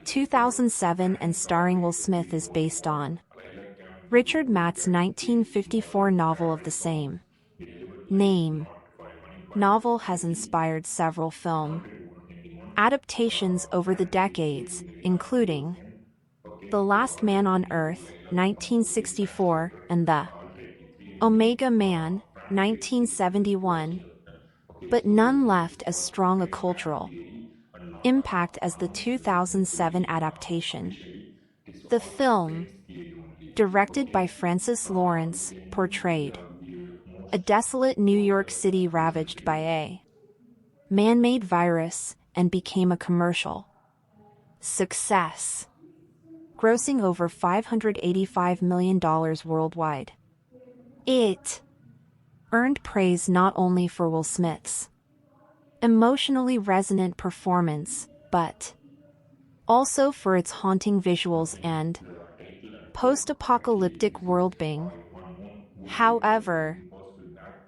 2007 and starring Will Smith is based on Richard Matt's 1954 novel of the same name. Novel has inspired several film adaptations over the decades, including The Last Man on Earth, 1964, and The Omega Man, 1971, but none left as strong a cultural impact as the 2007 adaptation. The film, directed by Francis Lawrence, portrayed a desolate New York City ravaged by a man-made virus and became a commercial success, grossing over $585 million worldwide. It earned praise not only for Will Smith's emotionally resonant performance, but also for its haunting visuals and post-apocalyptic worldbuilding. However,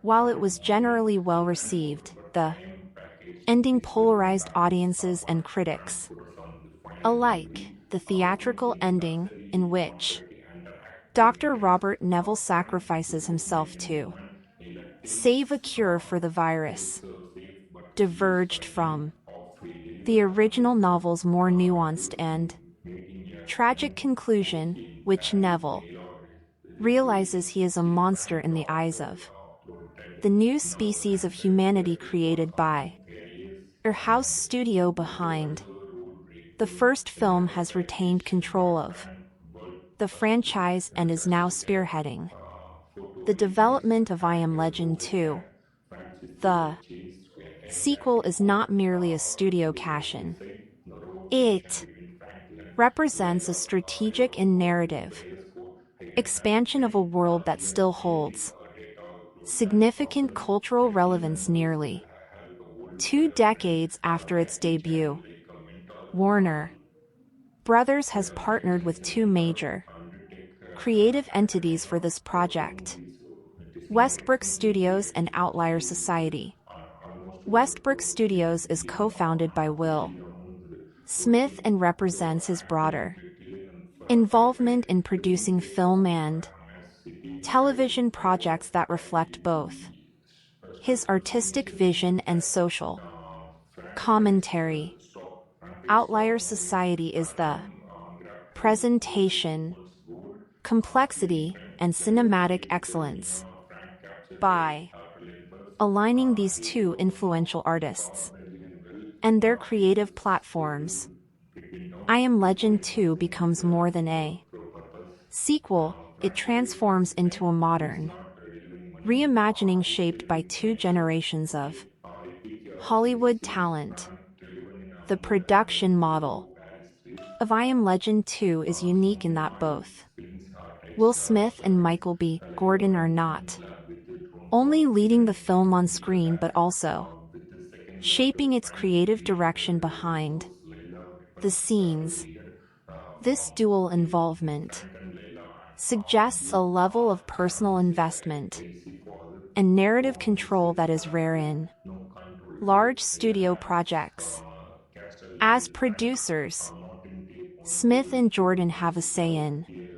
while it was generally well received, the ending polarized audiences and critics alike. The theatrical ending, in which Dr. Robert Neville sacrifices himself to save a cure for the virus, diverged from the original novel's more nuanced and tragic conclusion, which Neville realizes he is a monster in the eyes of the new species of humanity created by her house studio behind the first film has retained control of the franchise and is now spearheading the development of I Am Legend 2. The sequel is not merely a studio cash-in. It represents a strategic and narrative expansion of a world that still holds significant cultural relevance nearly 2 decades after its debut. Warner Brothers has partnered with 2 major creative entities for this project: Westbrook Studios and Outlier Society. Westbrook Studios is co-founded by Will Smith and represents his broader involvement in producing film and television projects that reflect both his artistic vision and social commentary. Outlier Society is the presentation, complexity, and cinematic excellence. By aligning these 2 influential artists and their creative platforms, I Am Legend 2 becomes more than a sequel. It transforms into a modern reimagining shaped by 2 generations of Hollywood talent. The production model of I Am Legend 2 is unique in that both Will Smith and Michael B. Jordan are not only leading the film on screen but also shaping its creative direction behind the scenes. This dual involvement suggests a level of personal investment and narrative control that is rare in large studio projects. As producers, Smith and Jordan have a say in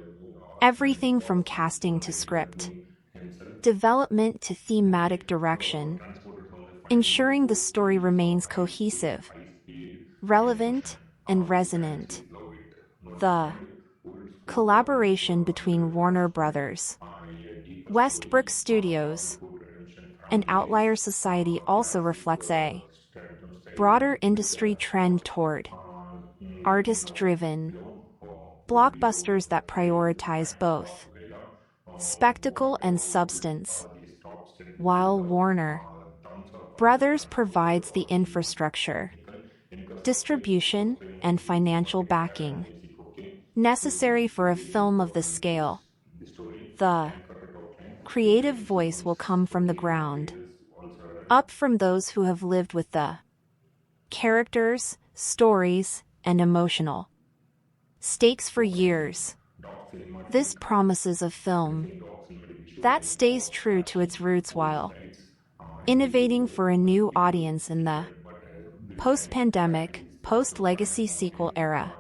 everything from casting to script development to thematic direction, ensuring the story remains cohesive, relevant, and resonant. The collaboration between Warner Brothers, Westbrook Studios, and Outlier Society also reflects a broader industry trend toward artist-driven blockbusters that prioritize both spectacle and substance, while Warner Brothers provides the infrastructure, distribution, and financial backing necessary for a film of this scale. The creative voice will come from the ground up, from those who have lived with the characters, stories, and emotional stakes for years. This promises a film that stays true to its roots while innovating for a new audience in the post-pandemic, post-legacy sequel era.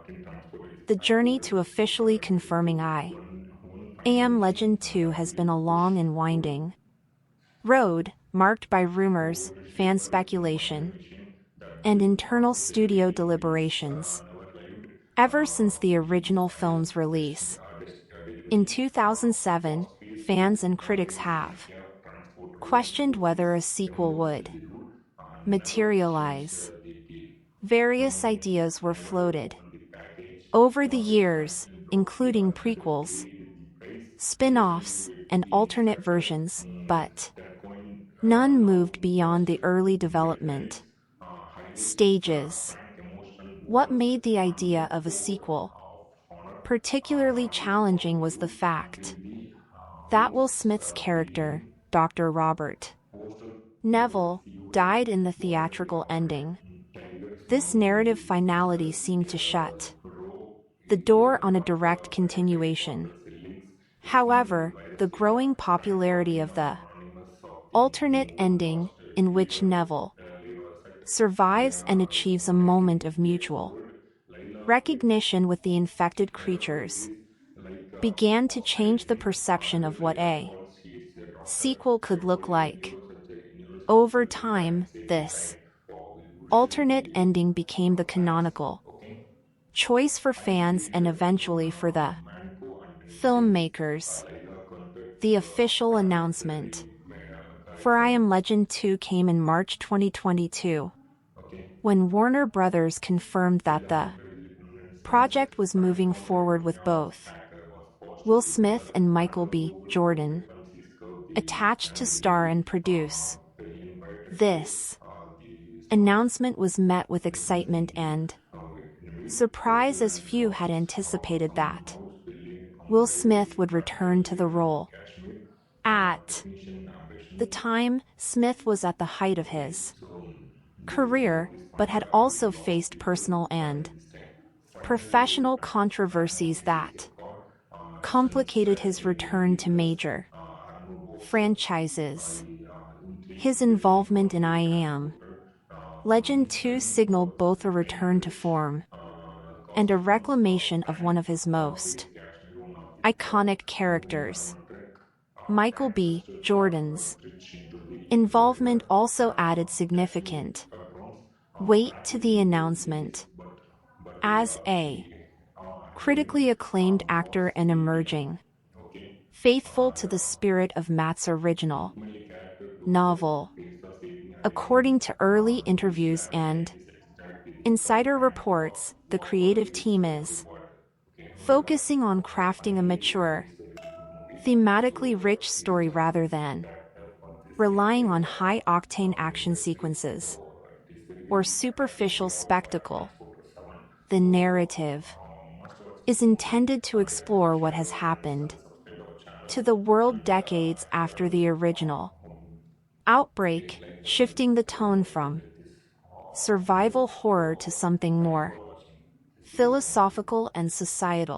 The journey to officially confirming I Am Legend 2 has been a long and winding road, marked by rumors, fan speculation, and internal studio deliberations. Ever since the original film's release in 2007, fans and critics have questioned whether a sequel would materialize. Various ideas were floated over the years, including prequels, spin-offs, and alternate versions, but none moved beyond the early development stages. What made the idea of a sequel particularly challenging was the fact that Will Smith's character, Dr. Robert Neville, died in the theatrical ending. This narrative finality seemed to shut the door on a direct continuation. However, the growing popularity of the alternate ending, in which Neville survives and achieves a moment of mutual recognition with the infected creatures, began to change the perception of what a sequel could look like. Over time, this alternate ending became the canonical choice for fans and eventually for the filmmakers. The official announcement for I Am Legend 2 came in March 2022, when Warner Brothers confirmed that the project was moving forward with both Will Smith and Michael B. Jordan attached to star and produce. This announcement was met with excitement and surprise, as few had anticipated that Will Smith would return to the role. At the time, Smith was at the height of his career, but had also faced personal and professional controversies that complicated his return to major franchises. His involvement in I Am Legend 2 signaled both a return to form and a reclamation of one of his most iconic characters. Michael B. Jordan's involvement also added significant weight to the announcement. As a critically acclaimed actor and emerging faithful to the spirit of Matt's original novel. According to early interviews and insider reports, the creative team is focusing on crafting a mature, thematically rich story rather than relying on high-octane action sequences or superficial spectacle. The narrative is intended to explore what has happened to the world decades after the original outbreak, shifting the tone from survival horror to something more philosophical and societal.